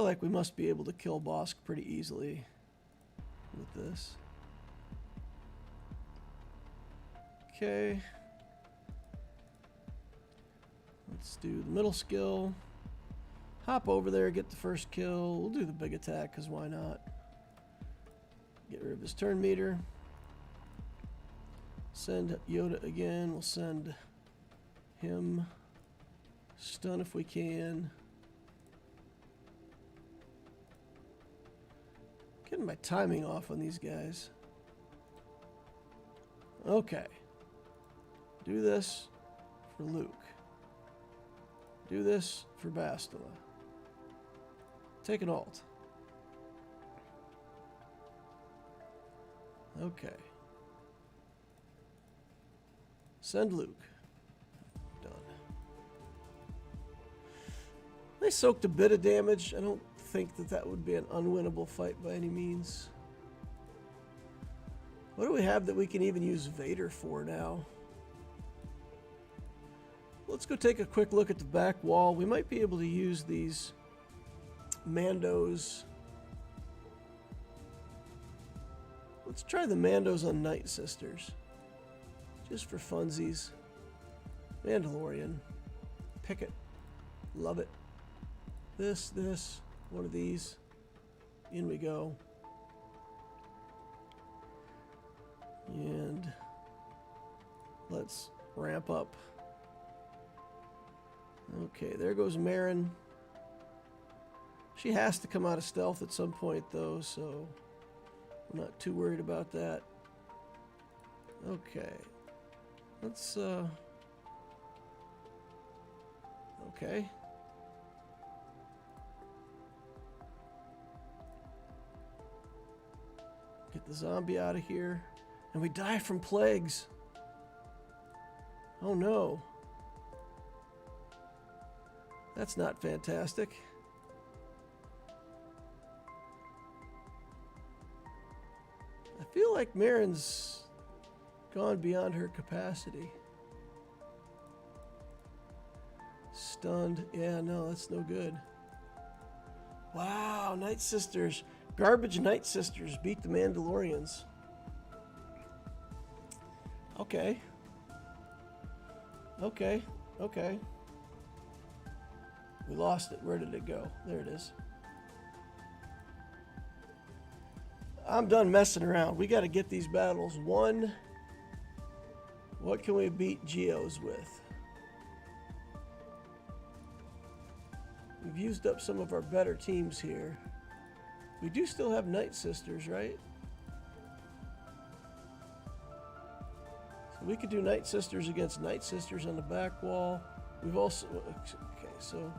like we must be able to kill Bosk pretty easily with this. Okay. Let's do the middle skill. Hop over there, get the first kill. We'll do the big attack, because why not? Get rid of his turn meter. Send Yoda again. We'll send him. Stun if we can. Getting my timing off on these guys. Okay. Do this for Luke. Do this for Bastila. Take an alt. Okay. Send Luke. Done. They soaked a bit of damage. I don't think that that would be an unwinnable fight by any means. What do we have that we can even use Vader for now? Let's go take a quick look at the back wall. We might be able to use these Mandos. Let's try the Mandos on Night Sisters. Just for funsies. Mandalorian. Pick it. Love it. This. One of these. In we go. And let's ramp up. Okay, there goes Marin. She has to come out of stealth at some point, though, so I'm not too worried about that. Okay. Let's Okay. Get the zombie out of here. And we die from plagues. Oh no. That's not fantastic. I feel like Marin's gone beyond her capacity. Stunned. Yeah, no, that's no good. Wow, Night Sisters. Garbage Night Sisters beat the Mandalorians. Okay. Okay. Okay. We lost it. Where did it go? There it is. I'm done messing around. We got to get these battles won. What can we beat Geos with? We've used up some of our better teams here. We do still have Night Sisters, right? So we could do Night Sisters against Night Sisters on the back wall. We've also... Okay, so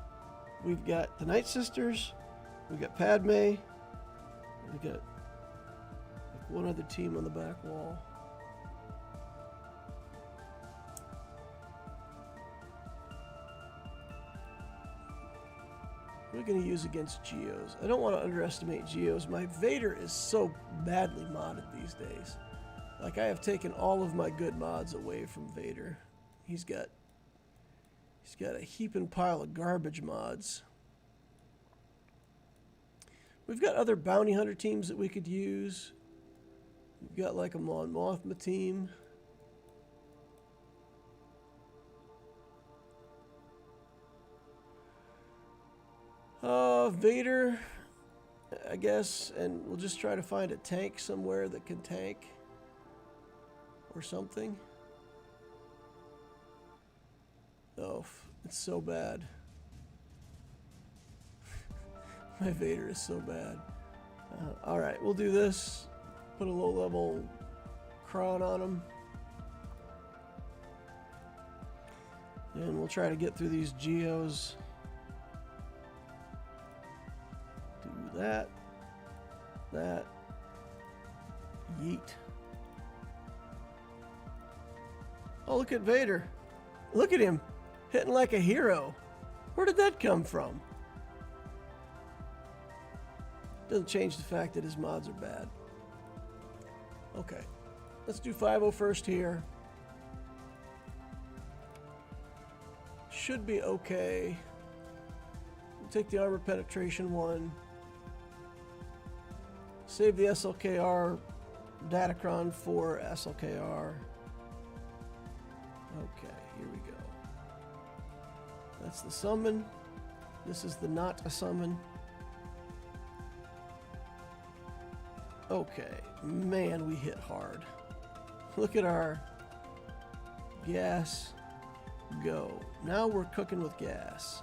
we've got the Night Sisters. We've got Padme. We've got like one other team on the back wall. We're going to use against Geos. I don't want to underestimate Geos. My Vader is so badly modded these days. Like, I have taken all of my good mods away from Vader. He's got a heaping pile of garbage mods. We've got other bounty hunter teams that we could use. We've got like a Mon Mothma team. Vader, I guess, and we'll just try to find a tank somewhere that can tank or something. Oh, it's so bad. My Vader is so bad. Alright, we'll do this. Put a low-level Kron on him. And we'll try to get through these Geos. That, yeet. Oh, look at Vader. Look at him, hitting like a hero. Where did that come from? Doesn't change the fact that his mods are bad. Okay, let's do 5-0 first here. Should be okay. We'll take the armor penetration one. Save the SLKR Datacron for SLKR. Okay, here we go. That's the summon. This is the not a summon. Okay, man, we hit hard. Look at our gas go. Now we're cooking with gas.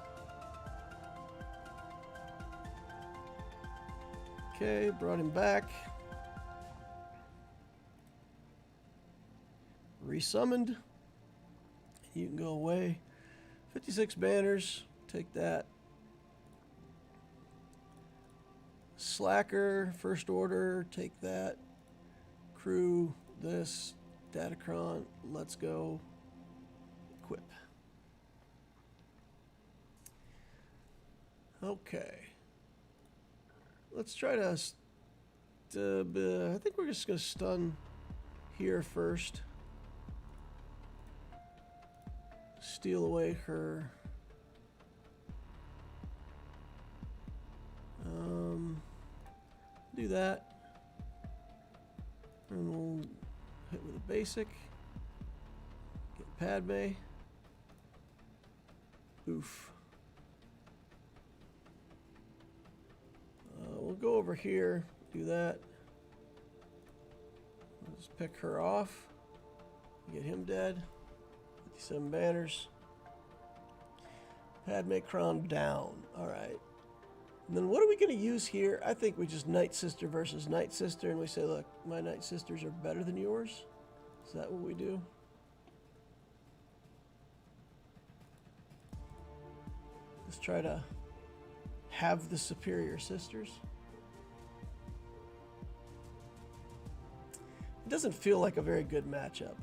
Okay, brought him back. Resummoned. You can go away. 56 banners. Take that. Slacker, first order. Take that. Crew, this. Datacron, let's go. Equip. Okay. Let's try to, I think we're just going to stun here first. Steal away her. Do that. And we'll hit with a basic. Get Padme. Oof. We'll go over here, do that. Let's pick her off. Get him dead. 57 banners. Padme Crown down. Alright. And then what are we going to use here? I think we just Night Sister versus Night Sister, and we say, look, my Night Sisters are better than yours. Is that what we do? Let's try to have the superior sisters. It doesn't feel like a very good matchup.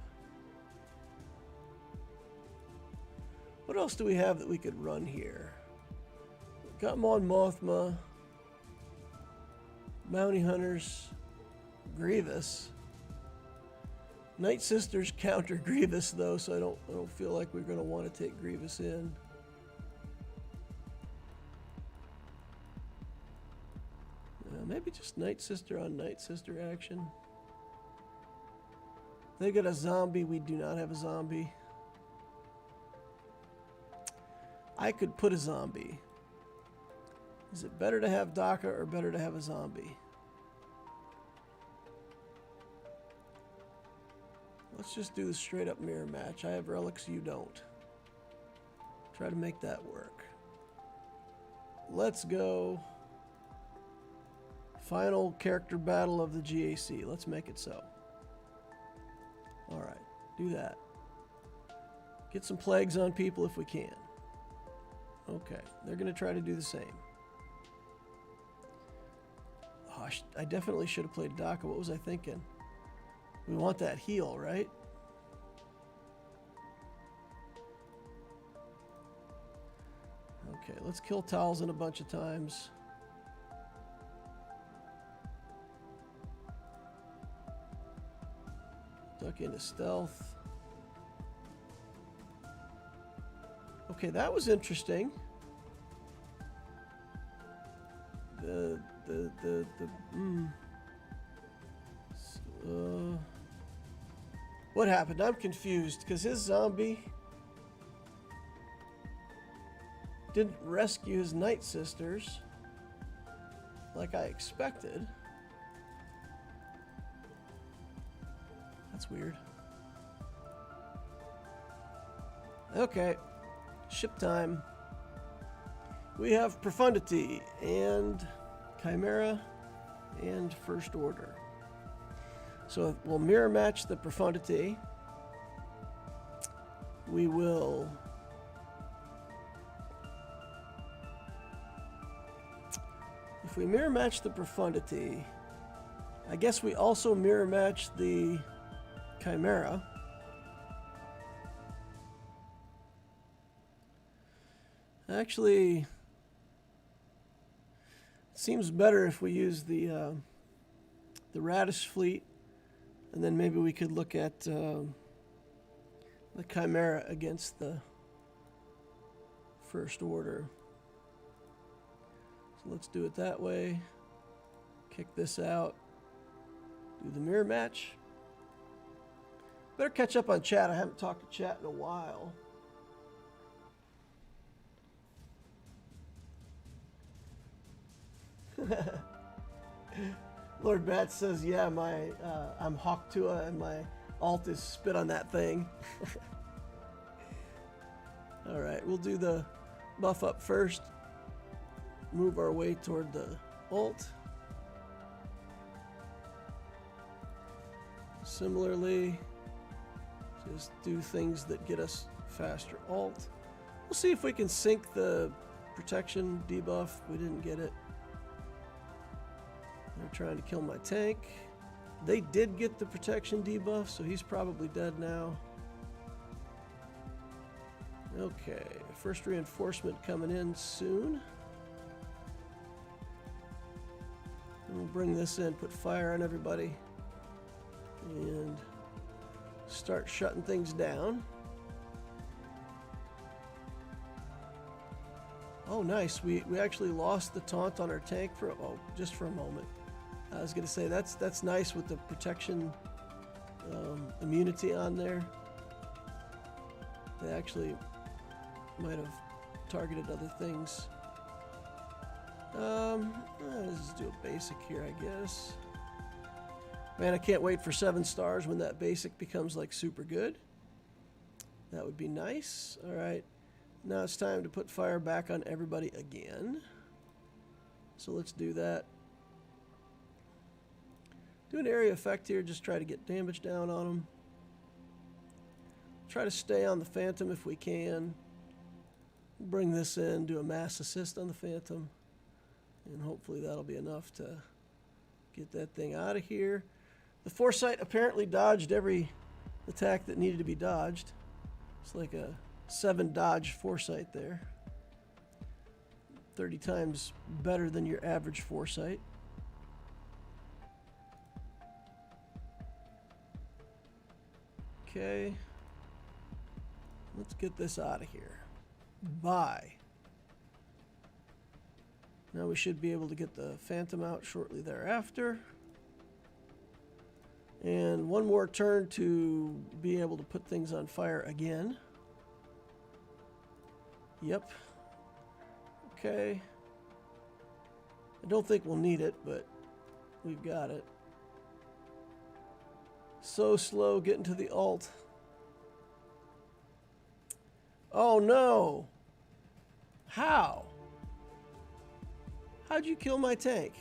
What else do we have that we could run here? Got Mon Mothma, Bounty Hunters, Grievous. Night Sisters counter Grievous though, so I don't feel like we're gonna want to take Grievous in. Maybe just Night Sister on Night Sister action. They got a zombie. We do not have a zombie. I could put a zombie. Is it better to have DACA or better to have a zombie? Let's just do the straight up mirror match. I have relics, you don't. Try to make that work. Let's go. Final character battle of the GAC. Let's make it so. Alright, do that. Get some plagues on people if we can. Okay, they're going to try to do the same. Oh, I definitely should have played DACA. What was I thinking? We want that heal, right? Okay, let's kill Talzin a bunch of times. Duck into stealth. Okay, that was interesting. What happened? I'm confused because his zombie didn't rescue his Night Sisters like I expected. That's weird. Okay, ship time. We have Profundity and Chimera and First Order. So we'll mirror match the Profundity. We will if we mirror match the Profundity, I guess we also mirror match the Chimera. Actually, it seems better if we use the Radish fleet, and then maybe we could look at the Chimera against the First Order. So let's do it that way. Kick this out. Do the mirror match. Better catch up on chat. I haven't talked to chat in a while. Lord Bat says, yeah, I'm Hawk Tua and my alt is spit on that thing. Alright, we'll do the buff up first. Move our way toward the alt. Similarly, just do things that get us faster alt. We'll see if we can sync the protection debuff. We didn't get it. They're trying to kill my tank. They did get the protection debuff, so he's probably dead now. Okay, first reinforcement coming in soon. And we'll bring this in, put fire on everybody, and start shutting things down. Oh, nice. We actually lost the taunt on our tank for just for a moment. I was gonna say that's nice with the protection immunity on there. They actually might have targeted other things. Let's just do a basic here, I guess. Man, I can't wait for 7 stars when that basic becomes like super good. That would be nice. All right, now it's time to put fire back on everybody again. So let's do that. Do an area effect here, just try to get damage down on them. Try to stay on the Phantom if we can. Bring this in, do a mass assist on the Phantom, and hopefully that'll be enough to get that thing out of here. The Foresight apparently dodged every attack that needed to be dodged. It's like a 7 dodge Foresight there. 30 times better than your average Foresight. Okay. Let's get this out of here. Bye. Now we should be able to get the Phantom out shortly thereafter. And one more turn to be able to put things on fire again. Yep. Okay. I don't think we'll need it, but we've got it. So slow getting to the alt. Oh no! How? How'd you kill my tank?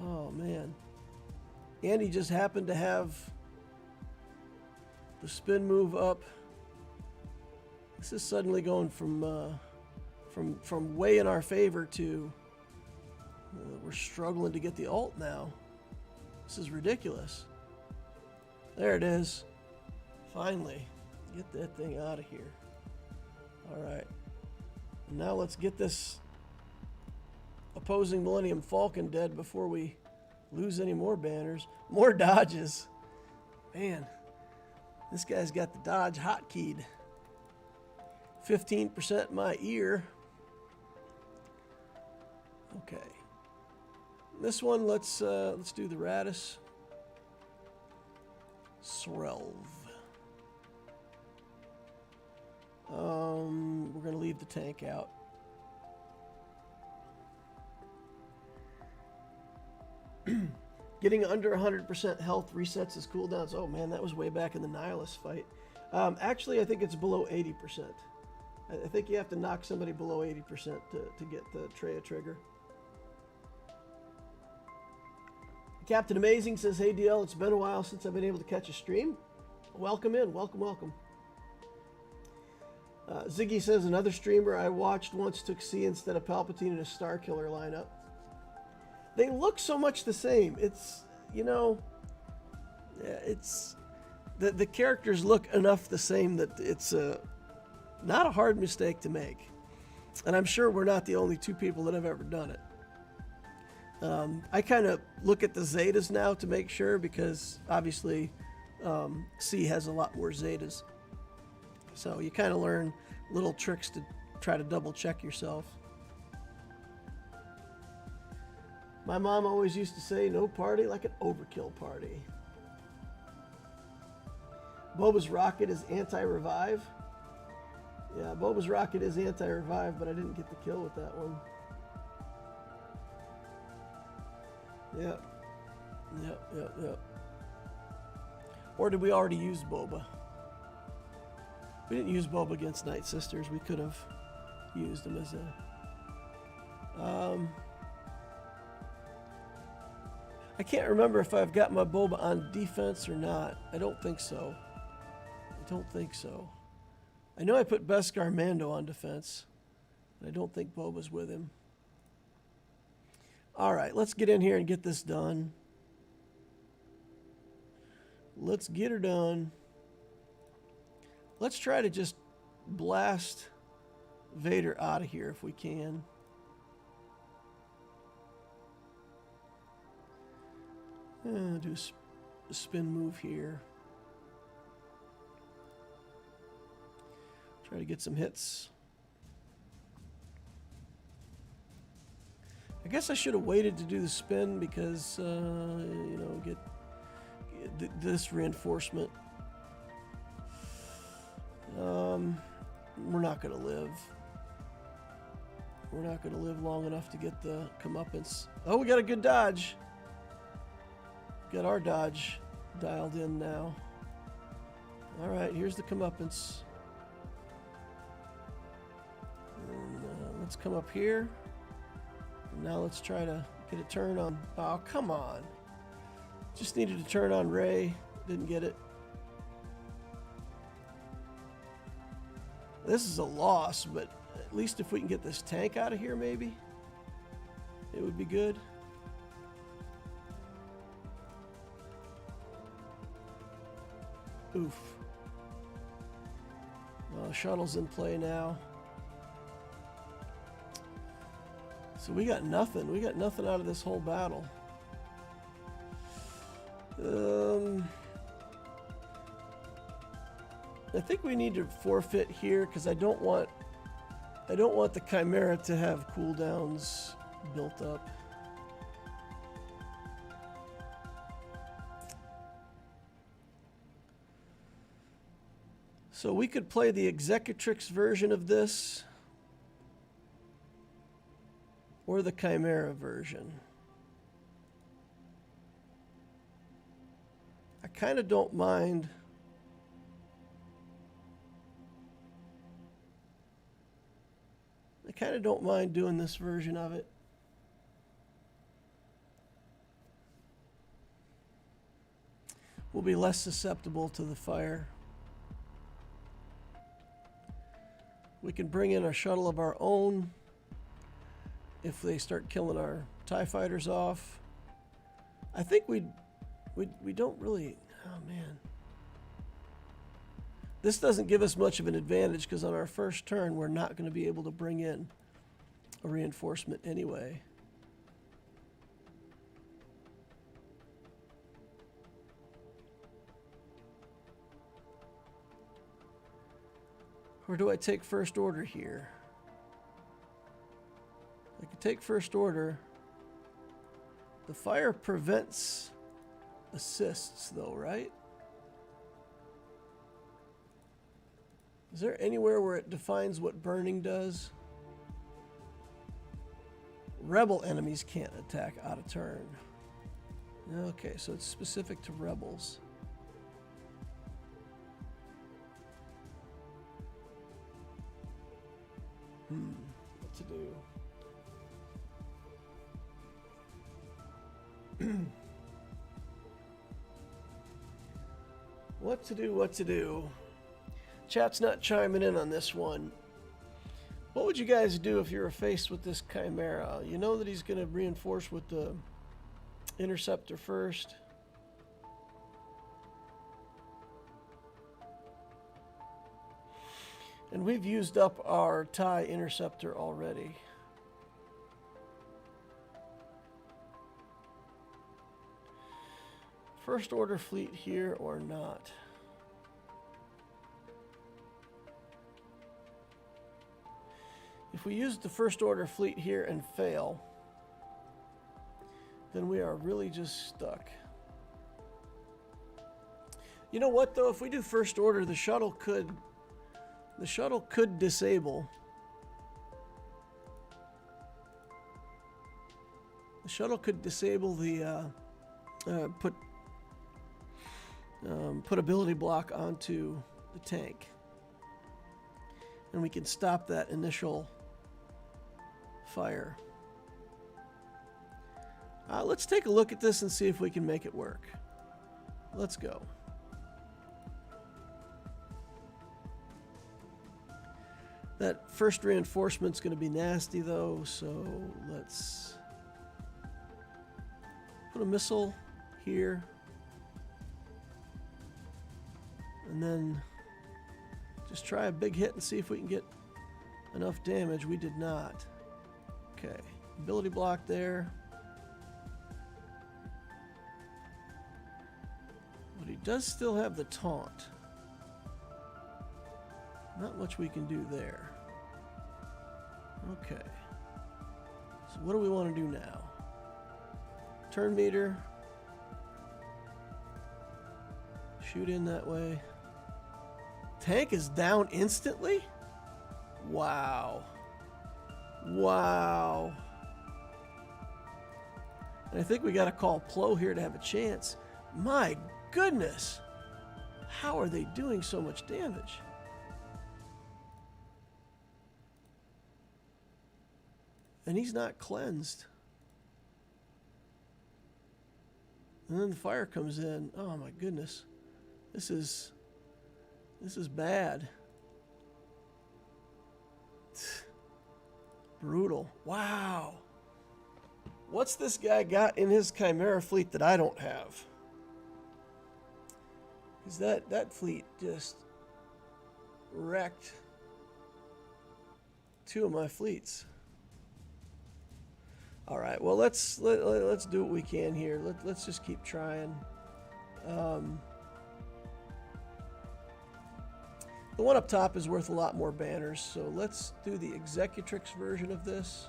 Oh man. And he just happened to have the spin move up. This is suddenly going from way in our favor to we're struggling to get the ult now. This is ridiculous. There it is. Finally, get that thing out of here. All right. Now let's get this opposing Millennium Falcon dead before we lose any more banners. More dodges. Man, this guy's got the dodge hotkeyed. 15% in my ear. Okay. This one, let's do the Radis. Srelv. We're going to leave the tank out. Getting under 100% health resets his cooldowns. Oh man, that was way back in the Nihilist fight. Actually, I think it's below 80%. I think you have to knock somebody below 80% to get the Treya trigger. Captain Amazing says, hey DL, it's been a while since I've been able to catch a stream. Welcome in, welcome, welcome. Ziggy says, another streamer I watched once took C instead of Palpatine in a Star Killer lineup. They look so much the same. It's, you know, it's, the characters look enough the same that it's not a hard mistake to make. And I'm sure we're not the only two people that have ever done it. I kind of look at the Zetas now to make sure because obviously C has a lot more Zetas. So you kind of learn little tricks to try to double check yourself. My mom always used to say, no party like an overkill party. Boba's rocket is anti-revive. Yeah, Boba's rocket is anti-revive, but I didn't get the kill with that one. Yep. Or did we already use Boba? We didn't use Boba against Night Sisters. We could have used him as a... I can't remember if I've got my Boba on defense or not. I don't think so. I know I put Beskar Mando on defense, but I don't think Boba's with him. All right, let's get in here and get this done. Let's get her done. Let's try to just blast Vader out of here if we can. Do a spin move here. Try to get some hits. I guess I should have waited to do the spin because, you know, get this reinforcement. We're not going to live. We're not going to live long enough to get the comeuppance. Oh, we got a good dodge. Got our dodge dialed in now. All right, here's the comeuppance. And, let's come up here. And now let's try to get a turn on. Oh, come on. Just needed to turn on Rey. Didn't get it. This is a loss, but at least if we can get this tank out of here, maybe it would be good. Oof. Well, shuttle's in play now. So we got nothing. We got nothing out of this whole battle. I think we need to forfeit here because I don't want the Chimera to have cooldowns built up. So we could play the Executrix version of this or the Chimera version. I kind of don't mind. I kind of don't mind doing this version of it. We'll be less susceptible to the fire. We can bring in a shuttle of our own if they start killing our TIE fighters off. I think we don't really... Oh, man. This doesn't give us much of an advantage because on our first turn, we're not going to be able to bring in a reinforcement anyway. Or do I take first order here? I could take first order. The fire prevents assists though, right? Is there anywhere where it defines what burning does? Rebel enemies can't attack out of turn. Okay, so it's specific to rebels. What to do? What to do? Chat's not chiming in on this one. What would you guys do if you were faced with this Chimera? You know that he's going to reinforce with the Interceptor first. And we've used up our TIE Interceptor already. First order fleet here or not? If we use the first order fleet here and fail, then we are really just stuck. You know what though? If we do first order, the shuttle could disable. The shuttle could disable the put ability block onto the tank, and we can stop that initial fire. Let's take a look at this and see if we can make it work. Let's go. That first reinforcement's going to be nasty though, so let's put a missile here. And then just try a big hit and see if we can get enough damage. We did not. Okay, ability block there. But he does still have the taunt. Not much we can do there. Okay. So what do we want to do now? Turn meter. Shoot in that way. Tank is down instantly? Wow. Wow. And I think we got to call Plo here to have a chance. My goodness. How are they doing so much damage? And he's not cleansed. And then the fire comes in. Oh my goodness. This is bad. Brutal. Wow. What's this guy got in his Chimera fleet that I don't have? Because that fleet just wrecked 2 of my fleets. All right, well, let's do what we can here. Let's just keep trying. The one up top is worth a lot more banners, so let's do the Executrix version of this.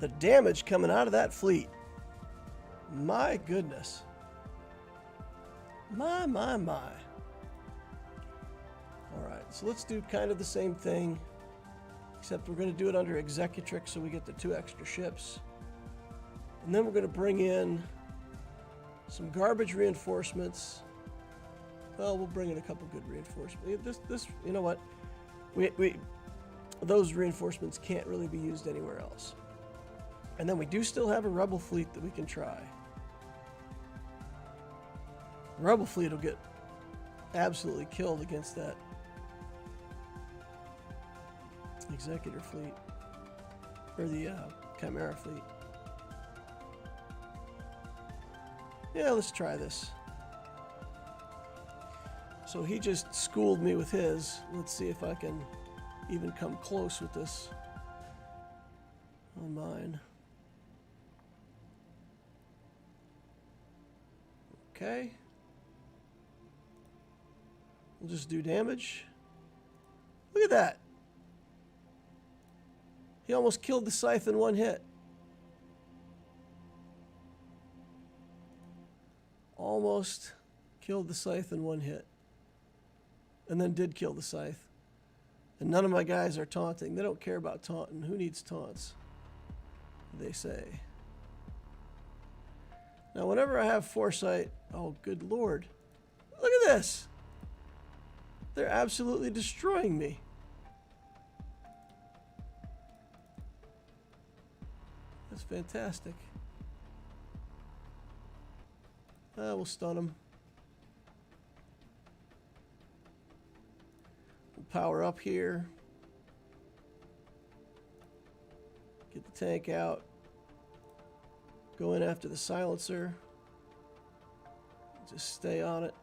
The damage coming out of that fleet. My goodness. My. Alright, so let's do kind of the same thing, except we're going to do it under Executrix so we get the 2 extra ships. And then we're going to bring in some garbage reinforcements. Well, we'll bring in a couple good reinforcements. This, you know what? Those reinforcements can't really be used anywhere else. And then we do still have a rebel fleet that we can try. The rebel fleet will get absolutely killed against that Executor fleet, or the Chimera fleet. Yeah, let's try this. So he just schooled me with his. Let's see if I can even come close with this on mine. Okay. We'll just do damage. Look at that. He almost killed the scythe in 1 hit. Almost killed the scythe in 1 hit. And then did kill the scythe. And none of my guys are taunting. They don't care about taunting. Who needs taunts? They say. Now, whenever I have foresight... Oh, good lord. Look at this. They're absolutely destroying me. That's fantastic. We'll stun him. We'll power up here. Get the tank out. Go in after the silencer. Just stay on it.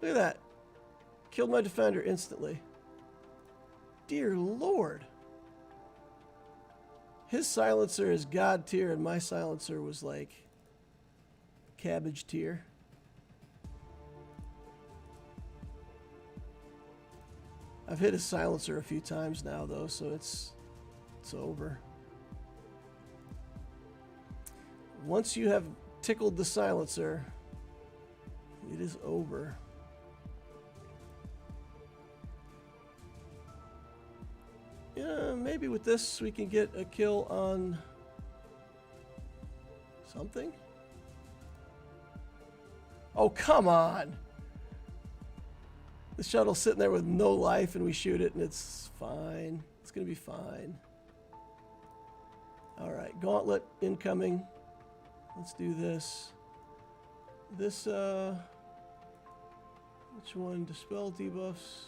Look at that. Killed my defender instantly. Dear Lord. His silencer is God tier and my silencer was like cabbage tier. I've hit his silencer a few times now though, so it's over. Once you have tickled the silencer, it is over. Yeah, maybe with this we can get a kill on something. Oh, come on. The shuttle's sitting there with no life and we shoot it and it's fine. It's going to be fine. All right, gauntlet incoming. Let's do this. This, which one? Dispel debuffs.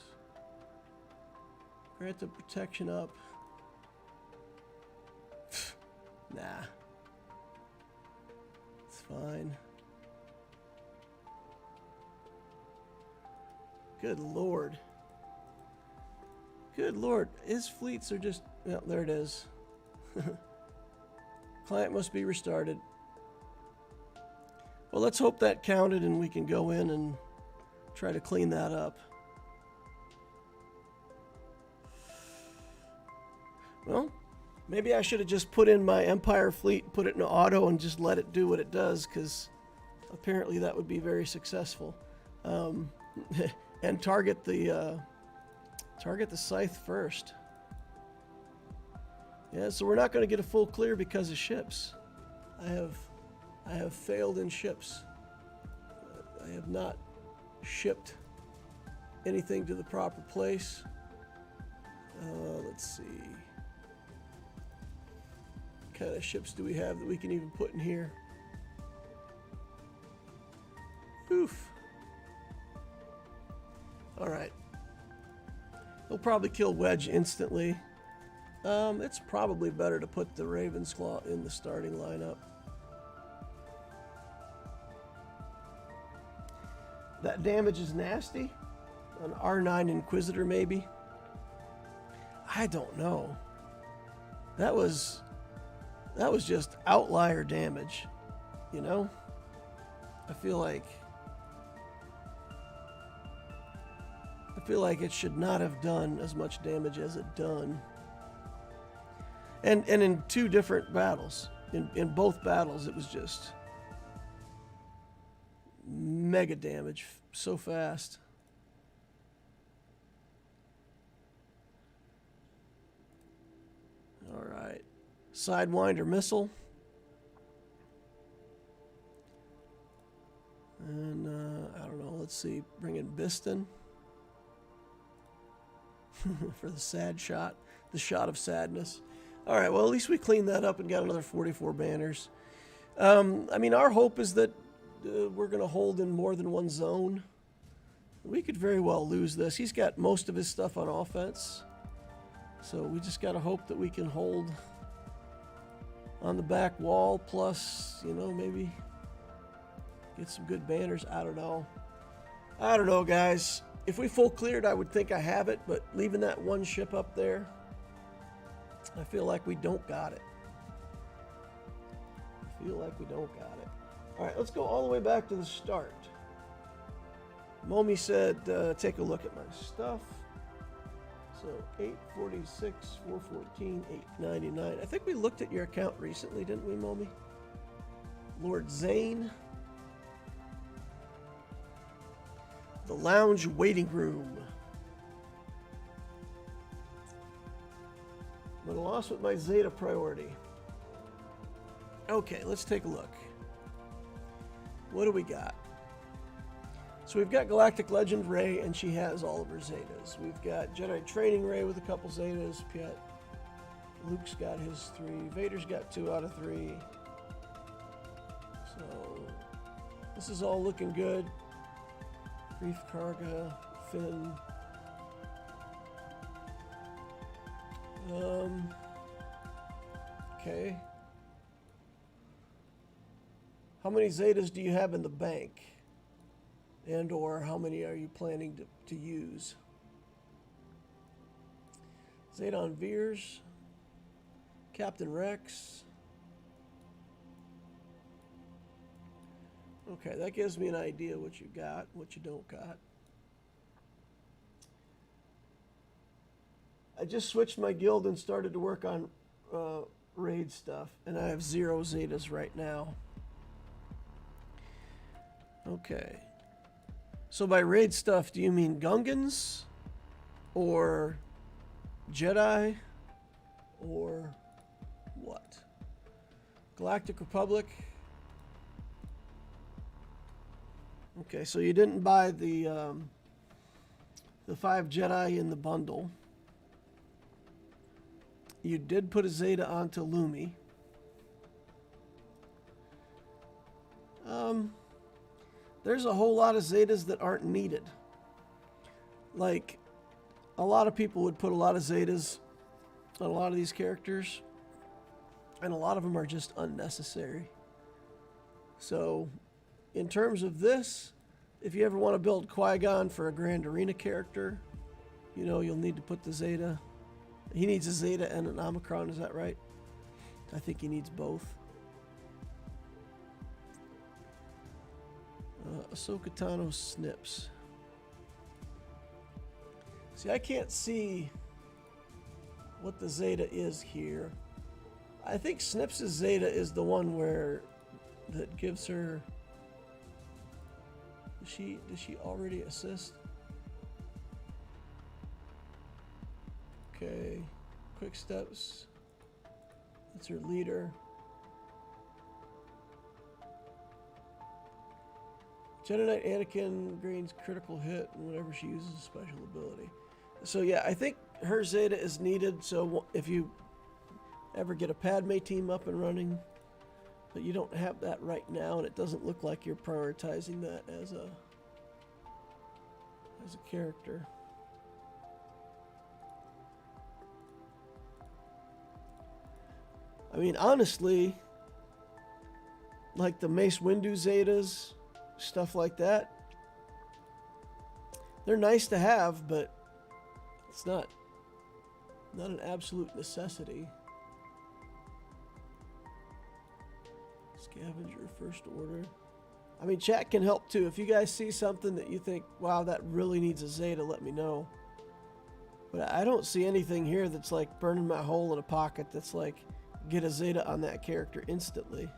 Grant the protection up. Nah. It's fine. Good lord. Good lord. His fleets are just... Oh, there it is. Client must be restarted. Well, let's hope that counted and we can go in and try to clean that up. Well, maybe I should have just put in my Empire fleet, put it in auto, and just let it do what it does, because apparently that would be very successful. And target the scythe first. Yeah, so we're not going to get a full clear because of ships. I have failed in ships. I have not shipped anything to the proper place. Let's see. What kind of ships do we have that we can even put in here? Oof. Alright. He'll probably kill Wedge instantly. It's probably better to put the Raven's Claw in the starting lineup. That damage is nasty. An R9 Inquisitor, maybe. I don't know. That was just outlier damage, you know? I feel like it should not have done as much damage as it done. And in two different battles. In both battles, it was just mega damage so fast. All right. Sidewinder missile. And I don't know, let's see, bring in Biston for the sad shot, the shot of sadness. All right, well, at least we cleaned that up and got another 44 banners. I mean, our hope is that we're going to hold in more than one zone. We could very well lose this. He's got most of his stuff on offense. So we just got to hope that we can hold on the back wall, plus, you know, maybe get some good banners. I don't know. I don't know, guys. If we full cleared, I would think I have it, but leaving that one ship up there, I feel like we don't got it. I feel like we don't got it. All right, let's go all the way back to the start. Momi said, take a look at my stuff. So 846, 414, 899. I think we looked at your account recently, didn't we, Momi? Lord Zane. The lounge waiting room. I'm at a loss with my Zeta priority. Okay, let's take a look. What do we got? So we've got Galactic Legend Rey, and she has all of her Zetas. We've got Jedi Training Rey with a couple Zetas. Luke's got his 3. Vader's got 2 out of 3. So this is all looking good. Grief Karga, Finn. Okay. How many Zetas do you have in the bank? And or how many are you planning to use? Zeta on Veers. Captain Rex. Okay, that gives me an idea what you got, what you don't got. I just switched my guild and started to work on raid stuff, and I have 0 Zetas right now. Okay. So by raid stuff, do you mean Gungans? Or Jedi? Or what? Galactic Republic? Okay, so you didn't buy the 5 Jedi in the bundle. You did put a Zeta onto Lumi. There's a whole lot of Zetas that aren't needed. Like, a lot of people would put a lot of Zetas on a lot of these characters, and a lot of them are just unnecessary. So, in terms of this, if you ever want to build Qui-Gon for a Grand Arena character, you know, you'll need to put the Zeta. He needs a Zeta and an Omicron, is that right? I think he needs both. Ahsoka Tano Snips. See, I can't see what the Zeta is here. I think Snips' Zeta is the one where that gives her. Does she already assist? Okay, quick steps. That's her leader. Jedi Knight Anakin gains critical hit whenever she uses a special ability. So yeah, I think her Zeta is needed. So if you ever get a Padme team up and running, but you don't have that right now, and it doesn't look like you're prioritizing that as a character. I mean, honestly, like the Mace Windu Zetas, stuff like that, they're nice to have, but it's not an absolute necessity. Scavenger First Order. I mean, chat can help too. If you guys see something that you think, wow, that really needs a Zeta, let me know. But I don't see anything here that's like burning my hole in a pocket that's like, get a Zeta on that character instantly.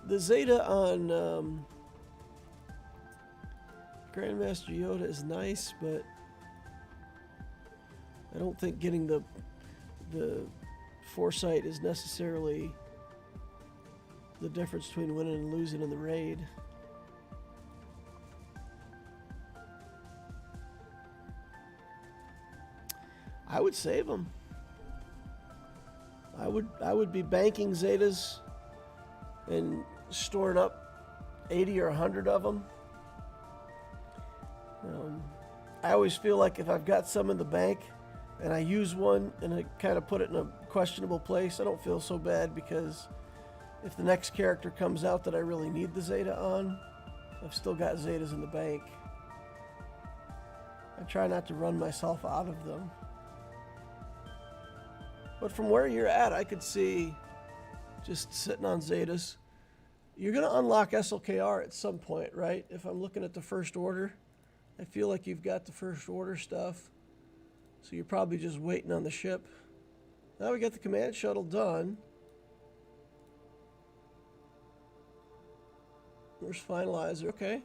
The Zeta on Grandmaster Yoda is nice, but I don't think getting the foresight is necessarily the difference between winning and losing in the raid. I would save them. I would be banking Zetas and storing up 80 or 100 of them. I always feel like if I've got some in the bank and I use one and I kind of put it in a questionable place, I don't feel so bad, because if the next character comes out that I really need the Zeta on, I've still got Zetas in the bank. I try not to run myself out of them. But from where you're at, I could see just sitting on Zetas. You're going to unlock SLKR at some point, right? If I'm looking at the First Order, I feel like you've got the First Order stuff. So you're probably just waiting on the ship. Now we got the command shuttle done. Where's Finalizer? Okay.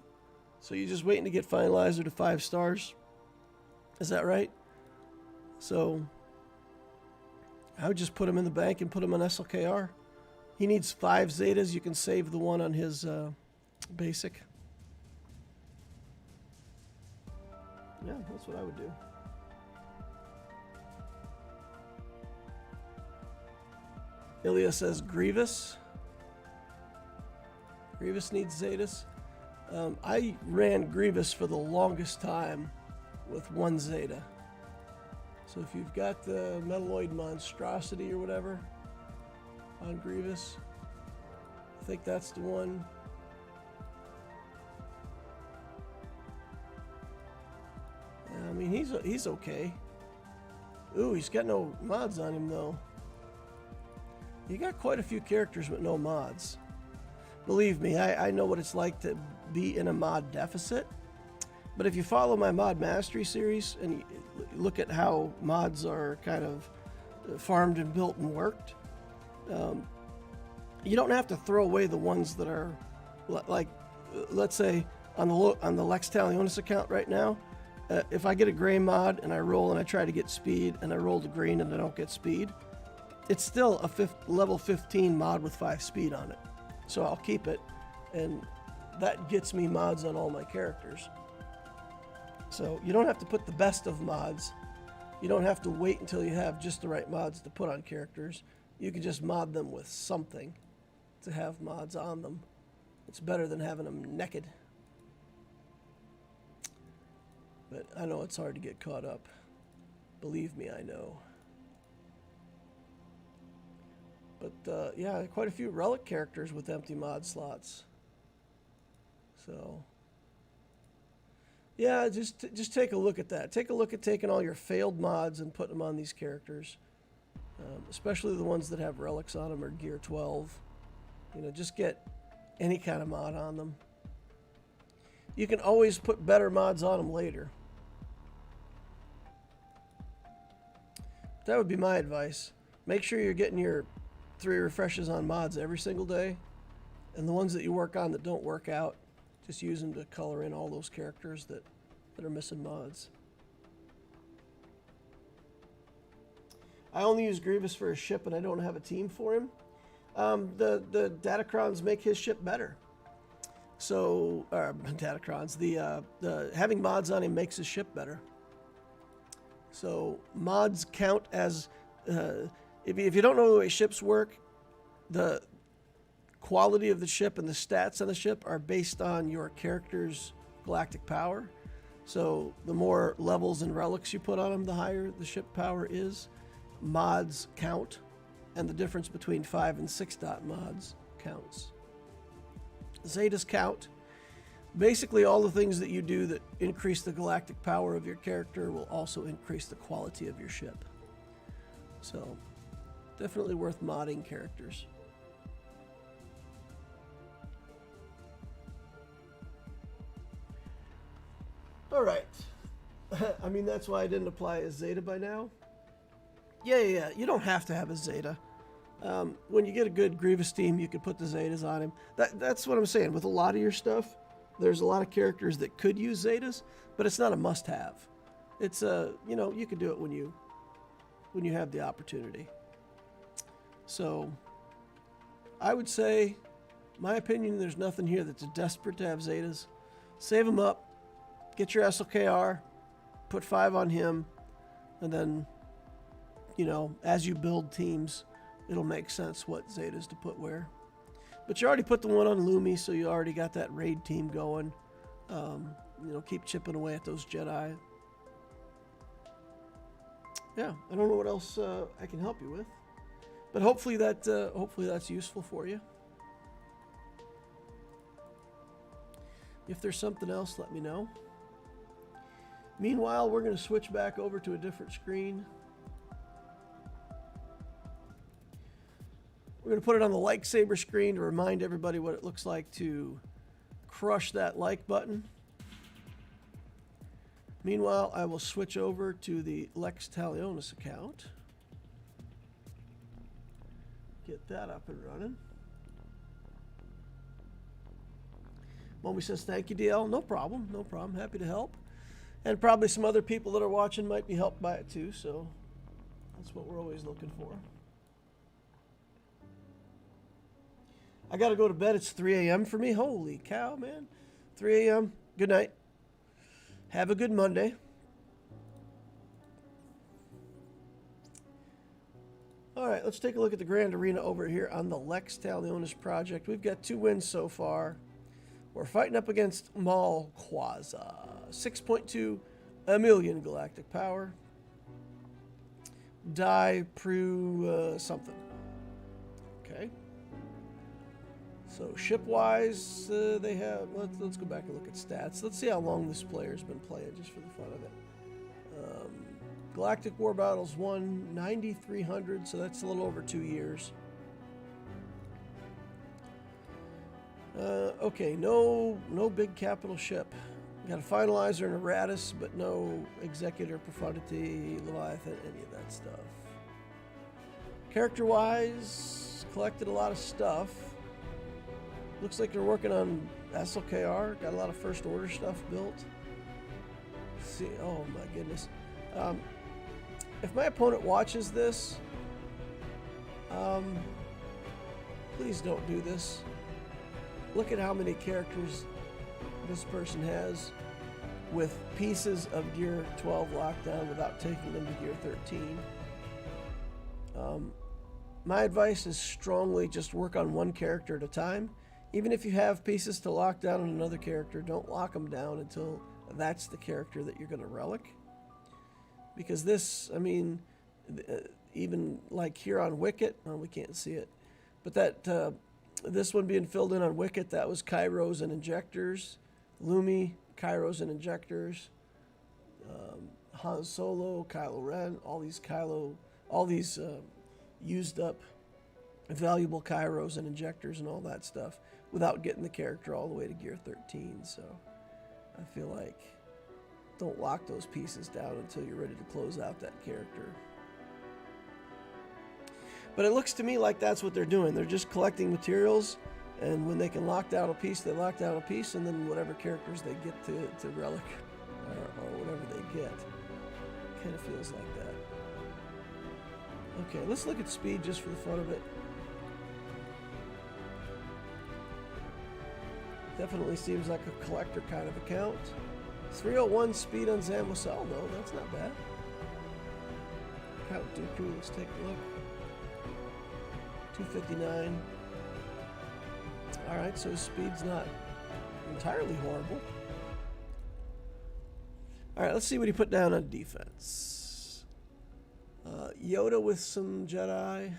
So you're just waiting to get Finalizer to 5 stars. Is that right? So I would just put him in the bank and put him on SLKR. He needs 5 Zetas. You can save the one on his basic. Yeah, that's what I would do. Ilya says Grievous. Grievous needs Zetas. I ran Grievous for the longest time with 1 Zeta. So if you've got the Metalloid Monstrosity or whatever on Grievous, I think that's the one. I mean, he's okay. Ooh, he's got no mods on him though. You got quite a few characters with no mods. Believe me, I know what it's like to be in a mod deficit. But if you follow my mod mastery series and you look at how mods are kind of farmed and built and worked, you don't have to throw away the ones that are like, let's say on the Lex Talionis account right now, if I get a gray mod and I roll and I try to get speed and I roll the green and I don't get speed, it's still a level 15 mod with 5 speed on it. So I'll keep it, and that gets me mods on all my characters. So you don't have to put the best of mods. You don't have to wait until you have just the right mods to put on characters. You can just mod them with something to have mods on them. It's better than having them naked. But I know it's hard to get caught up. Believe me, I know. But yeah, quite a few relic characters with empty mod slots. So yeah, just take a look at that. Take a look at taking all your failed mods and putting them on these characters, especially the ones that have relics on them or gear 12. You know, just get any kind of mod on them. You can always put better mods on them later. That would be my advice. Make sure you're getting your 3 refreshes on mods every single day, and the ones that you work on that don't work out, just use them to color in all those characters that are missing mods. I only use Grievous for his ship, and I don't have a team for him. The Datacrons make his ship better. So, Datacrons, the having mods on him makes his ship better. So mods count as if you don't know the way ships work, the quality of the ship and the stats on the ship are based on your character's galactic power. So the more levels and relics you put on them, the higher the ship power is. Mods count, and the difference between 5 and 6 dot mods counts. Zetas count. Basically, all the things that you do that increase the galactic power of your character will also increase the quality of your ship. So, definitely worth modding characters. All right. I mean, that's why I didn't apply a Zeta by now. Yeah. You don't have to have a Zeta. When you get a good Grievous team, you can put the Zetas on him. That's what I'm saying. With a lot of your stuff, there's a lot of characters that could use Zetas, but it's not a must-have. It's you can do it when you have the opportunity. So, I would say, my opinion, there's nothing here that's desperate to have Zetas. Save them up. Get your SLKR, put 5 on him, and then, as you build teams, it'll make sense what Zetas to put where. But you already put the one on Lumi, so you already got that raid team going. Keep chipping away at those Jedi. Yeah, I don't know what else I can help you with, but hopefully that's useful for you. If there's something else, let me know. Meanwhile, we're going to switch back over to a different screen. We're going to put it on the lightsaber screen to remind everybody what it looks like to crush that like button. Meanwhile, I will switch over to the Lex Talionis account. Get that up and running. Mommy says, thank you, DL. No problem. Happy to help. And probably some other people that are watching might be helped by it too, so that's what we're always looking for. I got to go to bed. It's 3 a.m. for me. Holy cow, man. 3 a.m. Good night. Have a good Monday. All right, let's take a look at the Grand Arena over here on the Lex Talionis project. We've got 2 wins so far. We're fighting up against Malquaza. 6.2 million galactic power. Die Pru something. Okay. So ship-wise, they have. Let's go back and look at stats. Let's see how long this player's been playing, just for the fun of it. Galactic War Battles 1, 9,300, so that's a little over 2 years. Okay, no big capital ship. Got a Finalizer and a Radis, but no Executor, Profundity, Leviathan, any of that stuff. Character-wise, collected a lot of stuff. Looks like they're working on SLKR. Got a lot of First Order stuff built. See, oh my goodness. If my opponent watches this, please don't do this. Look at how many characters this person has with pieces of Gear 12 lockdown without taking them to Gear 13. My advice is strongly just work on one character at a time. Even if you have pieces to lock down on another character, don't lock them down until that's the character that you're going to relic. Because this, I mean, even like here on Wicket, oh, we can't see it, but that this one being filled in on Wicket, that was Kairos and Injectors. Lumi, Kairos and Injectors. Han Solo, Kylo Ren, all these used up valuable Kairos and Injectors and all that stuff without getting the character all the way to Gear 13. So I feel like don't lock those pieces down until you're ready to close out that character. But it looks to me like that's what they're doing. They're just collecting materials, and when they can lock down a piece, they lock down a piece, and then whatever characters they get to relic or whatever they get. Kind of feels like that. Okay, let's look at speed just for the fun of it. Definitely seems like a collector kind of account. 301 speed on Zamosel, though. That's not bad. Count Dooku, let's take a look. 259. Alright, so his speed's not entirely horrible. Alright, let's see what he put down on defense. Yoda with some Jedi.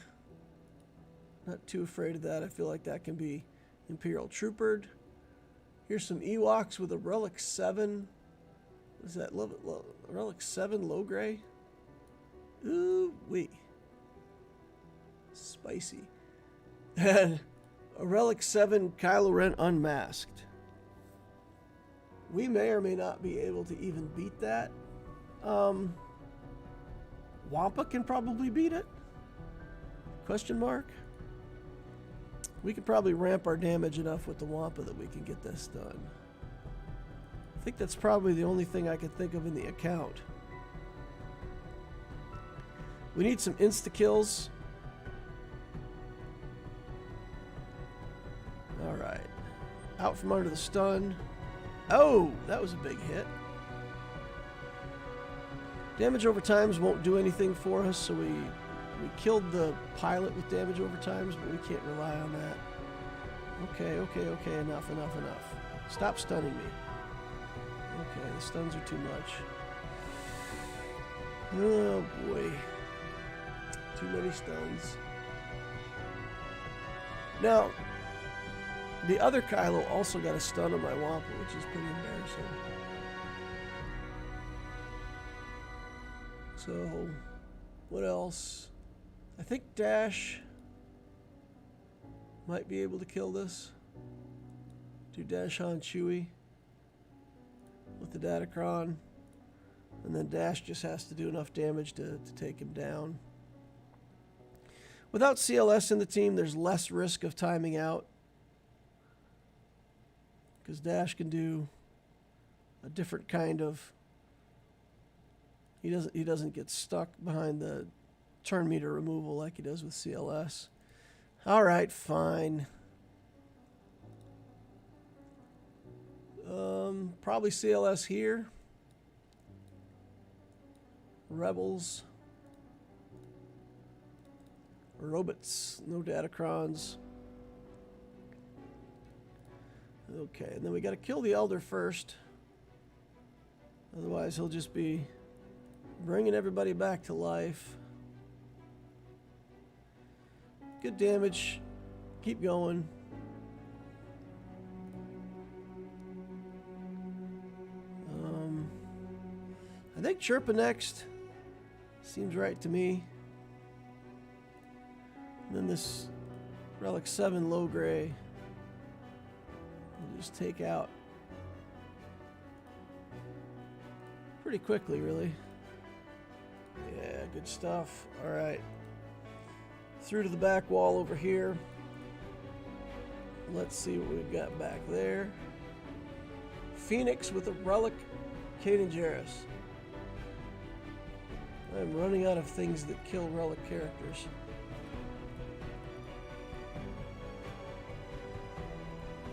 Not too afraid of that. I feel like that can be Imperial Troopered. Here's some Ewoks with a Relic 7. What is that? Relic 7 low gray? Ooh wee. Spicy. And a Relic 7 Kylo Ren unmasked. We may or may not be able to even beat that. Wampa can probably beat it? Question mark? We could probably ramp our damage enough with the Wampa that we can get this done. I think that's probably the only thing I could think of in the account. We need some insta-kills. Alright. Out from under the stun. Oh, that was a big hit. Damage over times won't do anything for us, so we killed the pilot with damage over times, but we can't rely on that. Okay, enough. Stop stunning me. Okay, the stuns are too much. Oh boy. Too many stuns. Now, the other Kylo also got a stun on my Wampa, which is pretty embarrassing. So, what else? I think Dash might be able to kill this. Do Dash on Chewie with the Datacron. And then Dash just has to do enough damage to take him down. Without CLS in the team, there's less risk of timing out. Because Dash can do a different kind of... He doesn't get stuck behind the turn meter removal like he does with CLS. Alright, fine. Probably CLS here. Rebels. Robots. No Datacrons. Okay, and then we got to kill the Elder first. Otherwise, he'll just be bringing everybody back to life. Good damage. Keep going. I think Chirpa next. Seems right to me. And then this Relic 7 low gray. We'll just take out pretty quickly, really. Yeah, good stuff. Alright. Through to the back wall over here. Let's see what we've got back there. Phoenix with a Relic Kanan Jarrus. I'm running out of things that kill Relic characters.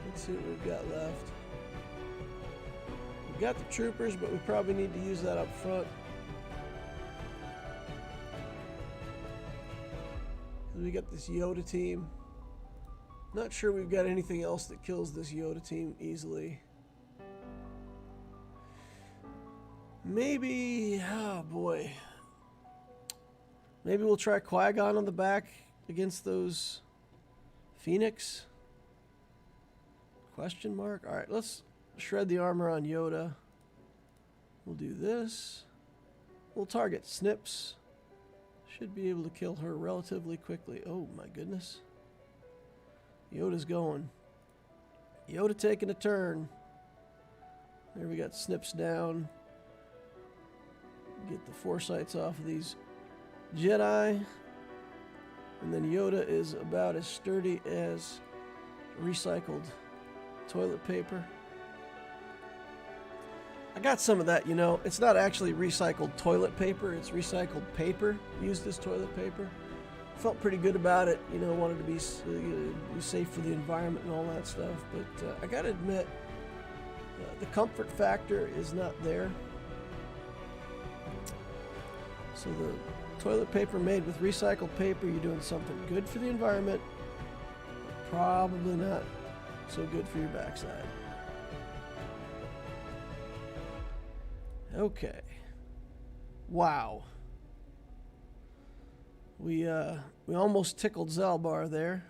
Let's see what we've got left. We've got the troopers, but we probably need to use that up front. We got this Yoda team. Not sure we've got anything else that kills this Yoda team easily. Maybe, oh boy. Maybe we'll try Qui-Gon on the back against those Phoenix? Question mark? Alright, let's shred the armor on Yoda. We'll do this. We'll target Snips. Should be able to kill her relatively quickly. Oh my goodness. Yoda's going. Yoda taking a turn. There we got Snips down. Get the foresights off of these Jedi. And then Yoda is about as sturdy as recycled toilet paper. I got some of that, you know. It's not actually recycled toilet paper. It's recycled paper used as toilet paper. Felt pretty good about it. You know, wanted to be safe for the environment and all that stuff. But I got to admit, the comfort factor is not there. So the toilet paper made with recycled paper, you're doing something good for the environment. Probably not so good for your backside. Okay. Wow. We almost tickled Zalbar there.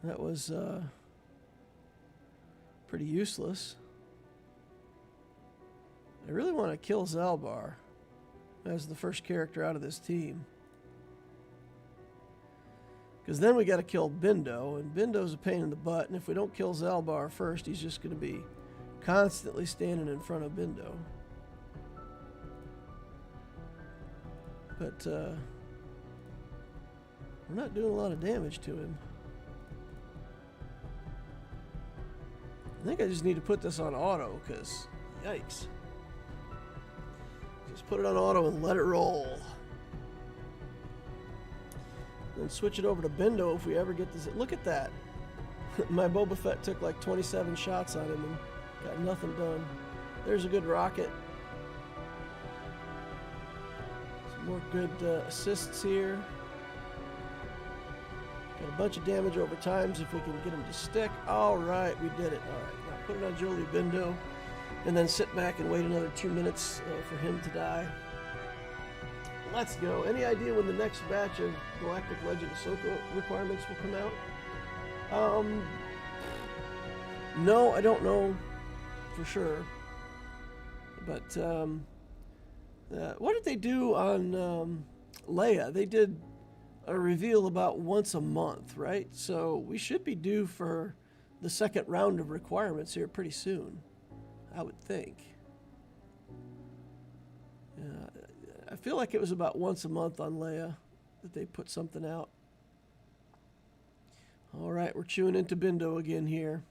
That was pretty useless. I really want to kill Zalbar as the first character out of this team. Because then we got to kill Bindo, and Bindo's a pain in the butt, and if we don't kill Zalbar first, he's just going to be constantly standing in front of Bindo. But we're not doing a lot of damage to him. I think I just need to put this on auto, because yikes. Just put it on auto and let it roll. Then switch it over to Bindo if we ever get this. Look at that. My Boba Fett took like 27 shots on him and got nothing done. There's a good rocket. Some more good assists here. Got a bunch of damage over times if we can get him to stick. All right, we did it. All right, now put it on Jolie Bindo. And then sit back and wait another 2 minutes for him to die. Let's go. Any idea when the next batch of Galactic Legend of Swgoh requirements will come out? No, I don't know for sure. But what did they do on Leia? They did a reveal about once a month, right? So we should be due for the second round of requirements here pretty soon, I would think. I feel like it was about once a month on Leia that they put something out. All right, we're chewing into Bindo again here.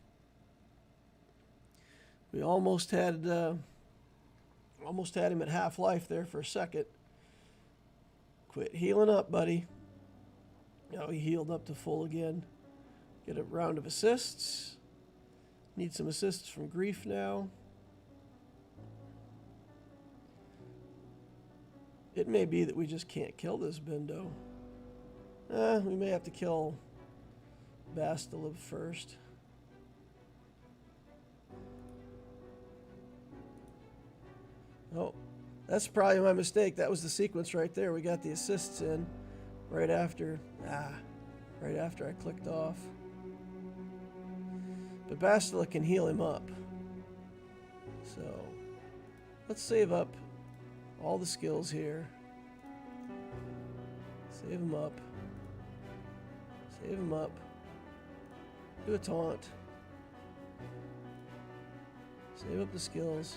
We almost had him at half-life there for a second. Quit healing up, buddy. Now he healed up to full again. Get a round of assists. Need some assists from Grief now. It may be that we just can't kill this Bindo. We may have to kill Bastila first. Oh, that's probably my mistake. That was the sequence right there. We got the assists in right after I clicked off. But Bastila can heal him up. So let's save up all the skills here. Save him up. Save him up. Do a taunt. Save up the skills.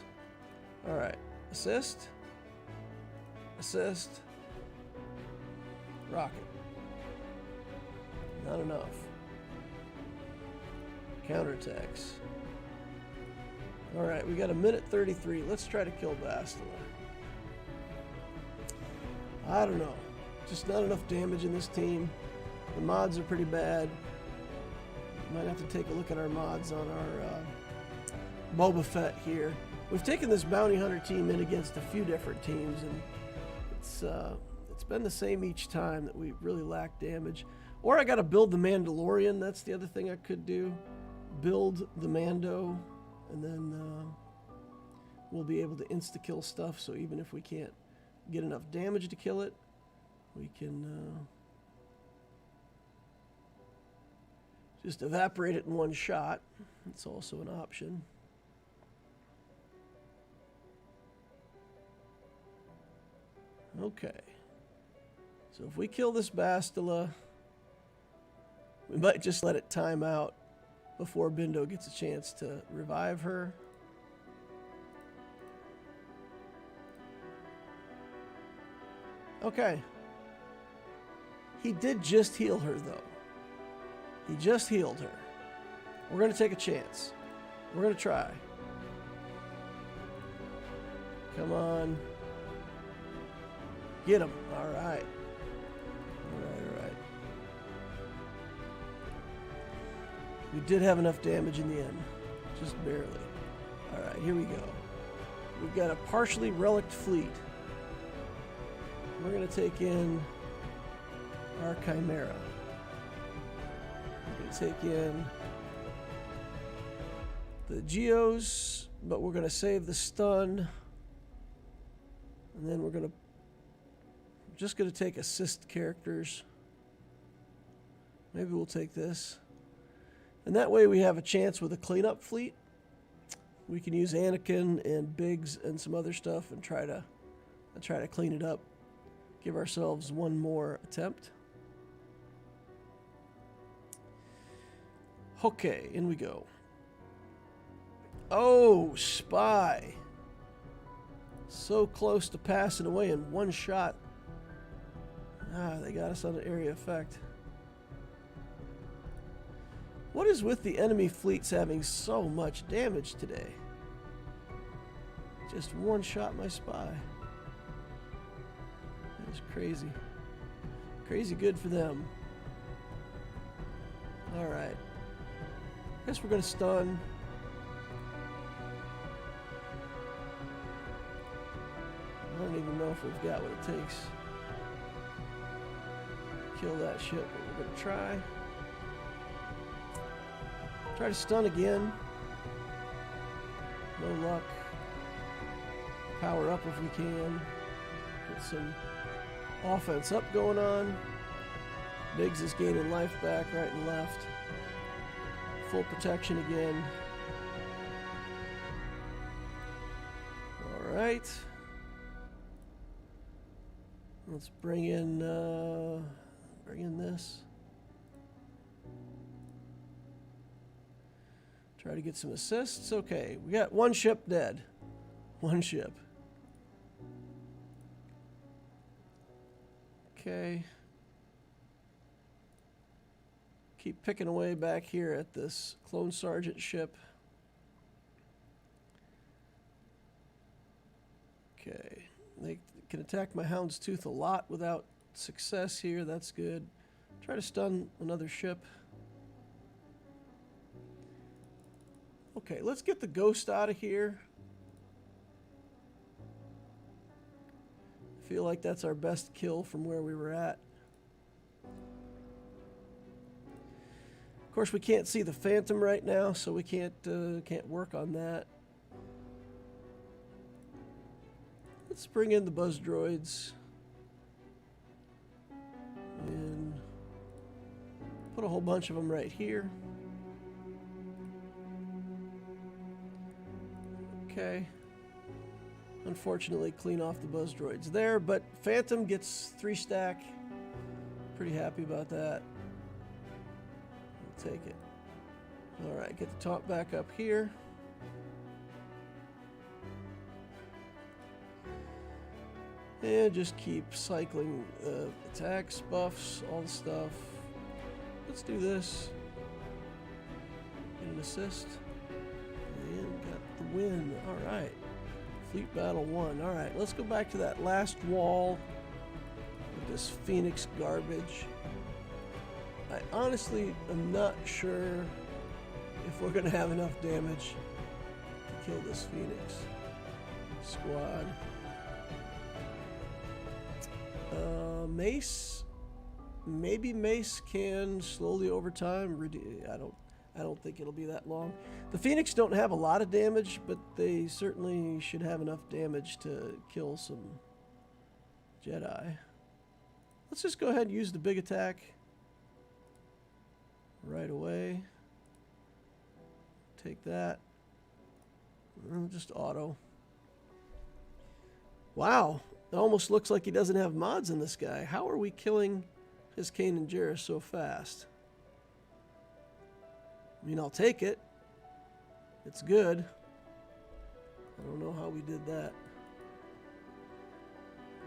Alright. Assist. Assist. Rocket. Not enough. Counterattacks. Alright, we got a minute 33. Let's try to kill Bastila. I don't know. Just not enough damage in this team. The mods are pretty bad. Might have to take a look at our mods on our Boba Fett here. We've taken this bounty hunter team in against a few different teams, and it's been the same each time that we really lack damage. Or I got to build the Mandalorian. That's the other thing I could do. Build the Mando, and then we'll be able to insta-kill stuff. So even if we can't get enough damage to kill it, we can just evaporate it in one shot. It's also an option. Okay. So if we kill this Bastila, we might just let it time out before Bindo gets a chance to revive her. Okay. He did just heal her, though. He just healed her. We're going to take a chance. We're going to try. Come on. Get him. All right. All right, all right. We did have enough damage in the end. Just barely. All right, here we go. We've got a partially relict fleet. We're going to take in our Chimera. We're going to take in the Geos, but we're going to save the stun. And then we're just going to take assist characters. Maybe we'll take this. And that way we have a chance with a cleanup fleet. We can use Anakin and Biggs and some other stuff and try to clean it up. Give ourselves one more attempt. Okay, in we go. Oh, spy. So close to passing away in one shot. Ah, they got us on an area effect. What is with the enemy fleets having so much damage today? Just one shot my spy. That's crazy. Crazy good for them. Alright. Guess we're going to stun. I don't even know if we've got what it takes. Kill that ship, but we're going to try. Try to stun again. No luck. Power up if we can. Get some offense up going on. Biggs is gaining life back right and left. Full protection again. Alright. Let's bring in this. Try to get some assists. Okay, we got one ship dead. One ship. Okay. Keep picking away back here at this clone sergeant ship. Okay. They can attack my Houndstooth a lot without success here. That's good. Try to stun another ship. Okay, let's get the ghost out of here. I feel like that's our best kill from where we were at. Of course, we can't see the Phantom right now, so we can't work on that. Let's bring in the buzz droids and put a whole bunch of them right here. Okay. Unfortunately, clean off the buzz droids there, but Phantom gets 3 stack. Pretty happy about that. We'll take it. Alright, get the top back up here. And just keep cycling attacks, buffs, all the stuff. Let's do this. Get an assist. And got the win. Alright. Fleet Battle 1. Alright, let's go back to that last wall with this Phoenix garbage. I honestly am not sure if we're going to have enough damage to kill this Phoenix squad. Mace, maybe Mace can slowly over time I don't think it'll be that long. The Phoenix don't have a lot of damage, but they certainly should have enough damage to kill some Jedi. Let's just go ahead and use the big attack right away. Take that. Just auto. Wow. It almost looks like he doesn't have mods in this guy. How are we killing his Kanan Jarrus so fast? I mean, I'll take it. It's good. I don't know how we did that.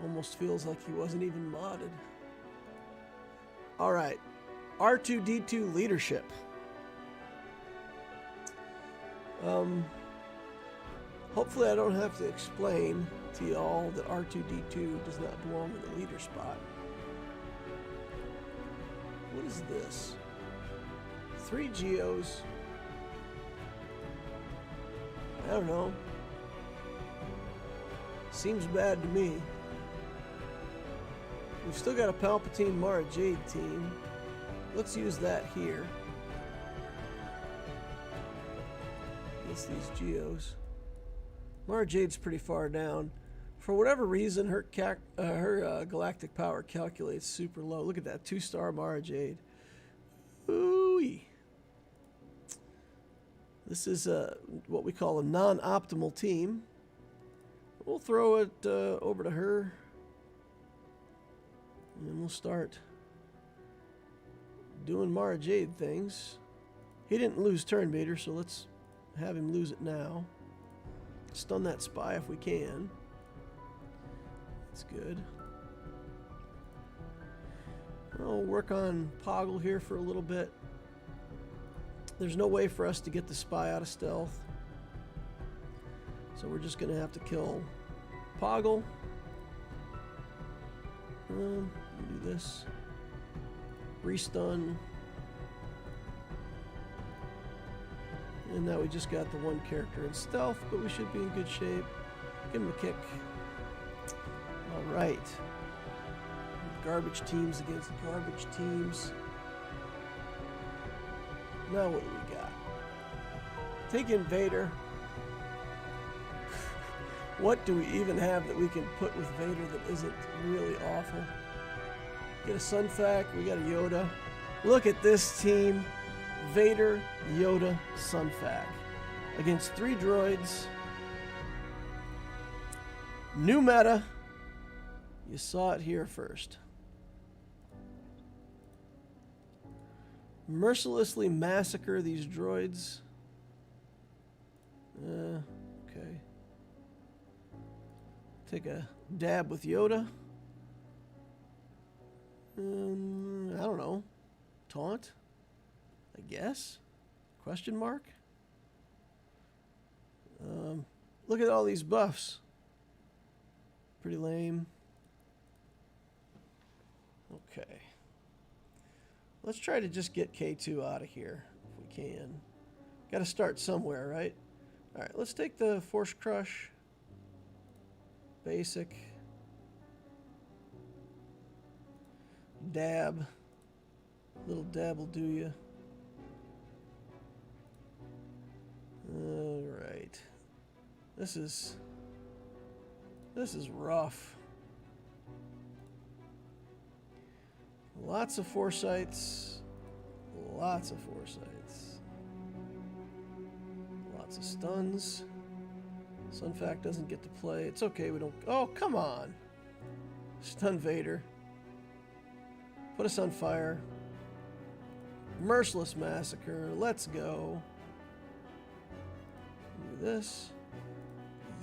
Almost feels like he wasn't even modded. Alright. R2-D2 leadership. Hopefully I don't have to explain to y'all that R2-D2 does not belong in the leader spot. What is this? 3 Geos. I don't know. Seems bad to me. We've still got a Palpatine Mara Jade team. Let's use that here. Against these Geos. Mara Jade's pretty far down. For whatever reason, her galactic power calculates super low. Look at that, 2-star Mara Jade. Ooh-wee. This is what we call a non-optimal team. We'll throw it over to her. And then we'll start doing Mara Jade things. He didn't lose turn meter, so let's have him lose it now. Stun that spy if we can. That's good. I'll work on Poggle here for a little bit. There's no way for us to get the spy out of stealth. So we're just going to have to kill Poggle. Do this. Restun. And now we just got the one character in stealth, but we should be in good shape. Give him a kick. Alright. Garbage teams against garbage teams. Now what do we got? Take Invader. What do we even have that we can put with Vader that isn't really awful? Get a Sunfac, we got a Yoda. Look at this team. Vader, Yoda, Sunfac. Against 3 droids. New meta. You saw it here first. Mercilessly massacre these droids. Okay. Take a dab with Yoda. I don't know. Taunt? I guess? Question mark? Look at all these buffs. Pretty lame. Okay. Let's try to just get K2 out of here if we can. Got to start somewhere, right? All right, let's take the Force Crush. Basic. Dab. Little dab will do you. All right. This is rough. Lots of foresights. Lots of foresights. Lots of stuns. Sunfac doesn't get to play. It's okay, we don't... Oh, come on! Stun Vader. Put us on fire. Merciless Massacre. Let's go. Do this.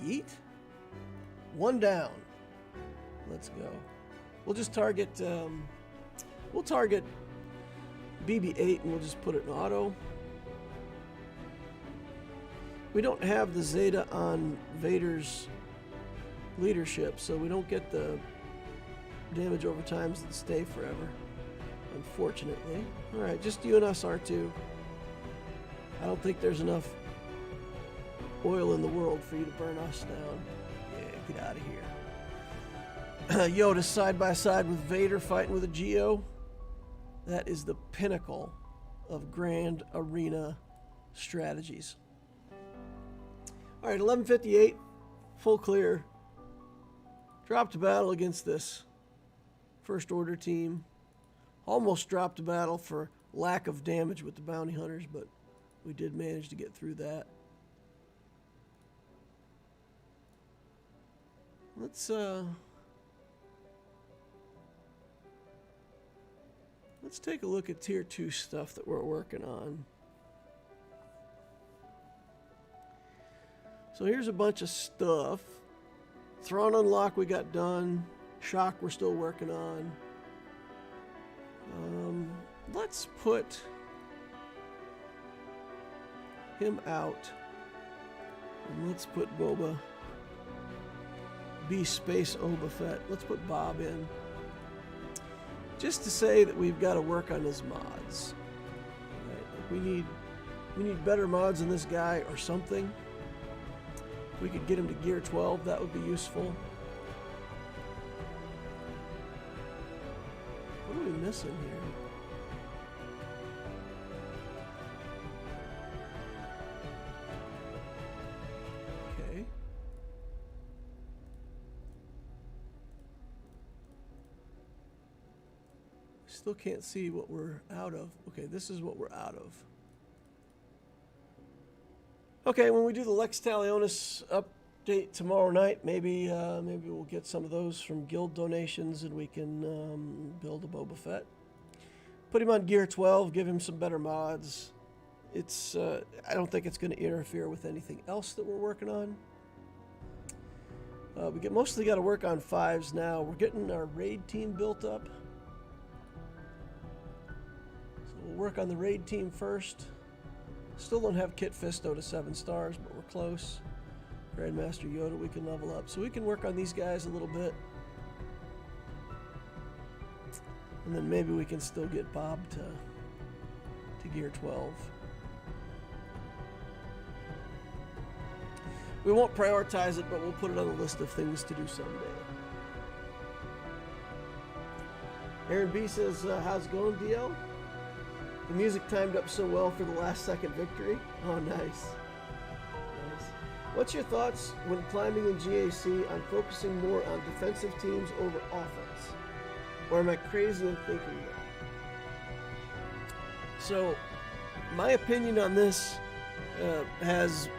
Yeet. 1 down. Let's go. We'll just target... we'll target BB-8 and we'll just put it in auto. We don't have the Zeta on Vader's leadership, so we don't get the damage over times that stay forever, unfortunately. Alright, just you and us, R2. I don't think there's enough oil in the world for you to burn us down. Yeah, get out of here. Yoda side by side with Vader fighting with a Geo. That is the pinnacle of grand arena strategies. All right, 11:58, full clear. Dropped to battle against this First Order team. Almost dropped to battle for lack of damage with the bounty hunters, but we did manage to get through that. Let's take a look at Tier 2 stuff that we're working on. So here's a bunch of stuff. Thrawn Unlock we got done. Shock we're still working on. Let's put him out. And let's put Boba. B Space Oba Fett. Let's put Bob in. Just to say that we've got to work on his mods. Right? Like we need better mods in this guy or something. If we could get him to gear 12, that would be useful. missing here? Okay. Still can't see what we're out of. Okay, this is what we're out of. Okay, when we do the Lex Talionis update tomorrow night, maybe we'll get some of those from guild donations and we can build a Boba Fett. Put him on gear 12, give him some better mods. It's I don't think it's going to interfere with anything else that we're working on. We mostly got to work on 5s now. We're getting our raid team built up. So we'll work on the raid team first. Still don't have Kit Fisto to 7 stars, but we're close. Grandmaster Yoda we can level up. So we can work on these guys a little bit. And then maybe we can still get Bob to gear 12. We won't prioritize it, but we'll put it on the list of things to do someday. Aaron B says, how's it going, DL? The music timed up so well for the last second victory. Oh, nice. Nice. What's your thoughts when climbing in GAC on focusing more on defensive teams over offense? Or am I crazy in thinking that? So, my opinion on this has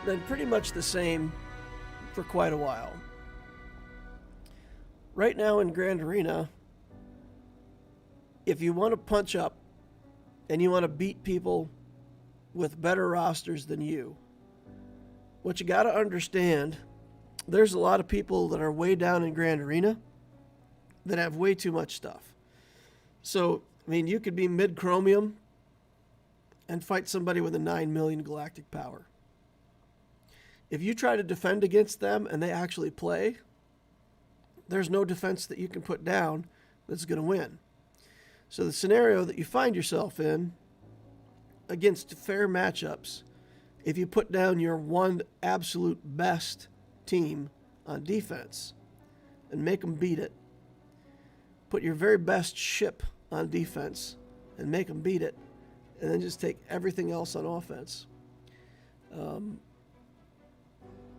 been pretty much the same for quite a while. Right now in Grand Arena, if you want to punch up and you want to beat people with better rosters than you, what you got to understand, there's a lot of people that are way down in Grand Arena that have way too much stuff. So, I mean, you could be mid-chromium and fight somebody with a 9 million galactic power. If you try to defend against them and they actually play, there's no defense that you can put down that's going to win. So the scenario that you find yourself in against fair matchups, if you put down your one absolute best team on defense and make them beat it, put your very best ship on defense and make them beat it, and then just take everything else on offense.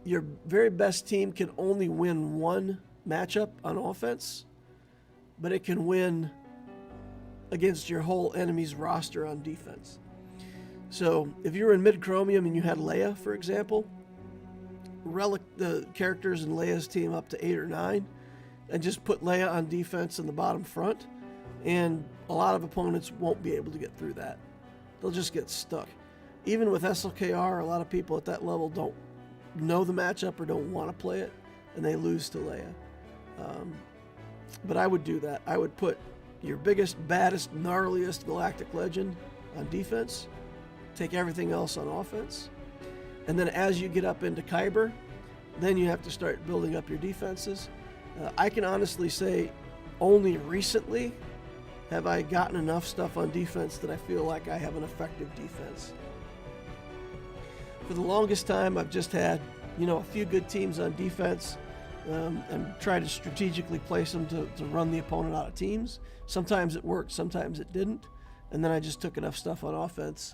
Your very best team can only win one matchup on offense, but it can win against your whole enemy's roster on defense. So if you were in mid-chromium and you had Leia, for example, relic the characters in Leia's team up to 8 or 9 and just put Leia on defense in the bottom front, and a lot of opponents won't be able to get through that. They'll just get stuck. Even with SLKR, a lot of people at that level don't know the matchup or don't want to play it, and they lose to Leia. But I would do that. I would put your biggest, baddest, gnarliest galactic legend on defense, take everything else on offense, and then as you get up into Kyber, then you have to start building up your defenses. I can honestly say only recently have I gotten enough stuff on defense that I feel like I have an effective defense. For the longest time, I've just had, a few good teams on defense and try to strategically place them to run the opponent out of teams. Sometimes it worked, sometimes it didn't. And then I just took enough stuff on offense.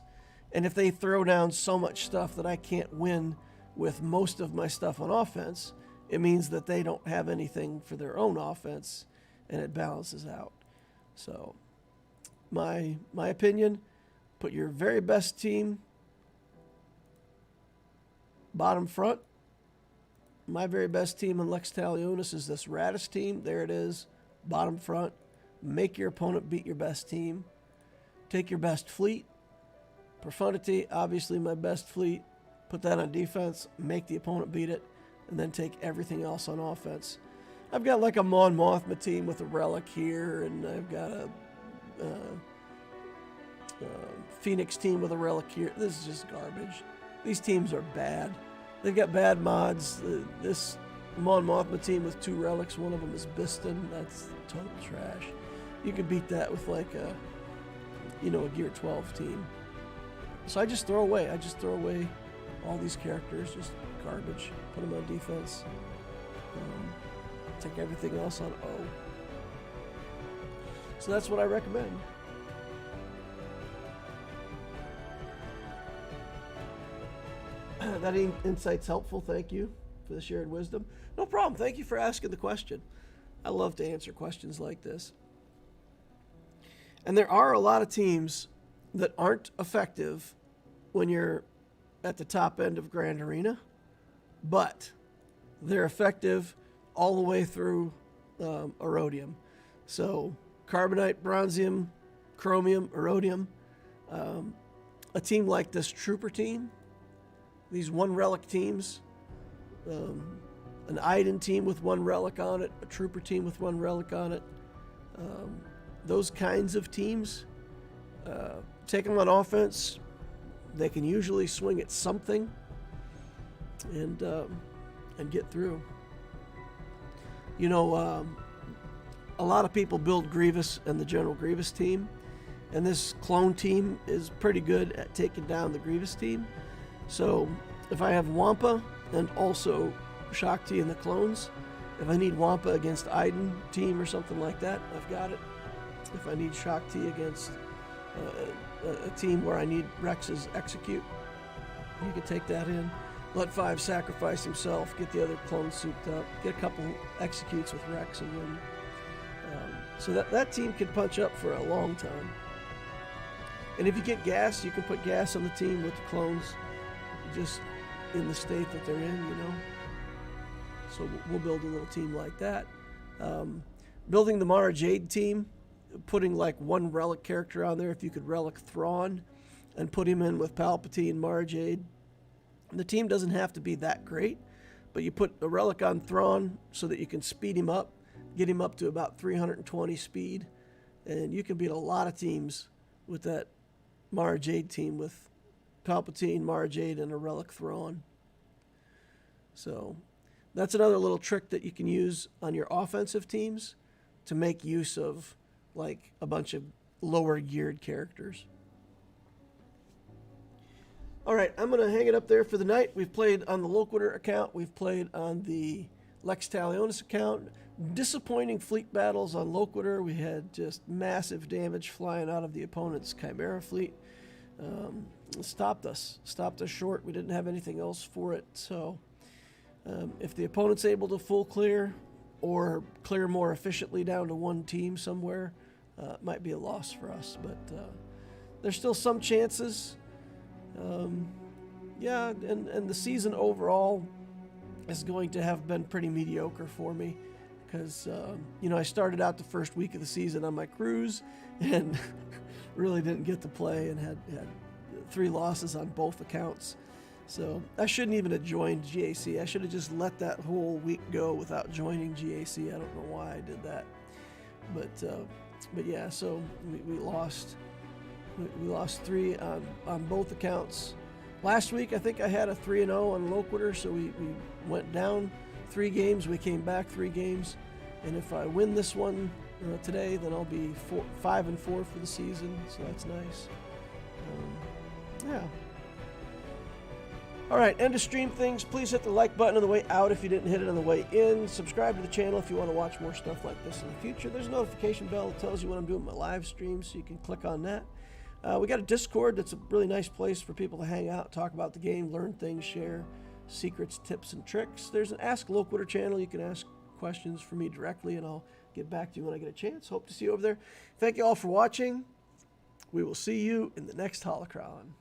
And if they throw down so much stuff that I can't win with most of my stuff on offense, it means that they don't have anything for their own offense, and it balances out. So, my opinion, put your very best team bottom front. My very best team in Lex Talionis is this Radis team. There it is, bottom front. Make your opponent beat your best team. Take your best fleet. Profundity, obviously my best fleet. Put that on defense, make the opponent beat it, and then take everything else on offense. I've got like a Mon Mothma team with a relic here, and I've got a Phoenix team with a relic here. This is just garbage. These teams are bad. They've got bad mods. This Mon Mothma team with 2 relics, one of them is Biston. That's total trash. You could beat that with like a Gear 12 team. So I just throw away all these characters, just garbage. Put them on defense. Take everything else on O. So that's what I recommend. That insight's helpful. Thank you for the shared wisdom. No problem. Thank you for asking the question. I love to answer questions like this. And there are a lot of teams that aren't effective when you're at the top end of Grand Arena, but they're effective all the way through Erodium. So Carbonite, Bronzium, Chromium, Erodium. A team like this Trooper team, these one relic teams, an Iden team with one relic on it, a Trooper team with one relic on it, those kinds of teams, take them on offense. They can usually swing at something and get through. You know, a lot of people build Grievous and the General Grievous team, and this clone team is pretty good at taking down the Grievous team. So if I have Wampa and also Shakti and the clones, if I need Wampa against Iden team or something like that, I've got it. If I need Shakti against a team where I need Rex's Execute, you can take that in. Let 5 sacrifice himself, get the other clones souped up, get a couple Executes with Rex and win. So that team can punch up for a long time. And if you get gas, you can put gas on the team with the clones just in the state that they're in, you know. So we'll build a little team like that. Building the Mara Jade team, putting like one relic character on there, if you could relic Thrawn and put him in with Palpatine, Mara Jade. The team doesn't have to be that great, but you put a relic on Thrawn so that you can speed him up, get him up to about 320 speed, and you can beat a lot of teams with that Mara Jade team with Palpatine, Mara Jade, and a relic Thrawn. So that's another little trick that you can use on your offensive teams to make use of like a bunch of lower geared characters. All right, I'm going to hang it up there for the night. We've played on the Loquitur account. We've played on the Lex Talionis account. Disappointing fleet battles on Loquitur. We had just massive damage flying out of the opponent's Chimera fleet. Stopped us short. We didn't have anything else for it. So if the opponent's able to full clear or clear more efficiently down to one team somewhere, it might be a loss for us. But there's still some chances. Yeah, and the season overall is going to have been pretty mediocre for me because, you know, I started out the first week of the season on my cruise and really didn't get to play and had 3 losses on both accounts. So I shouldn't even have joined GAC. I should have just let that whole week go without joining GAC. I don't know why I did that. But yeah, so we lost. We lost 3 on both accounts. Last week, I think I had a 3-0 on Loquitur, so we went down 3 games. We came back 3 games. And if I win this one today, then I'll be 5-4 for the season, so that's nice. Yeah. All right, end of stream things. Please hit the like button on the way out if you didn't hit it on the way in. Subscribe to the channel if you want to watch more stuff like this in the future. There's a notification bell that tells you when I'm doing my live stream, so you can click on that. We got a Discord that's a really nice place for people to hang out, talk about the game, learn things, share secrets, tips, and tricks. There's an Ask Loquitur channel. You can ask questions for me directly, and I'll get back to you when I get a chance. Hope to see you over there. Thank you all for watching. We will see you in the next Holocron.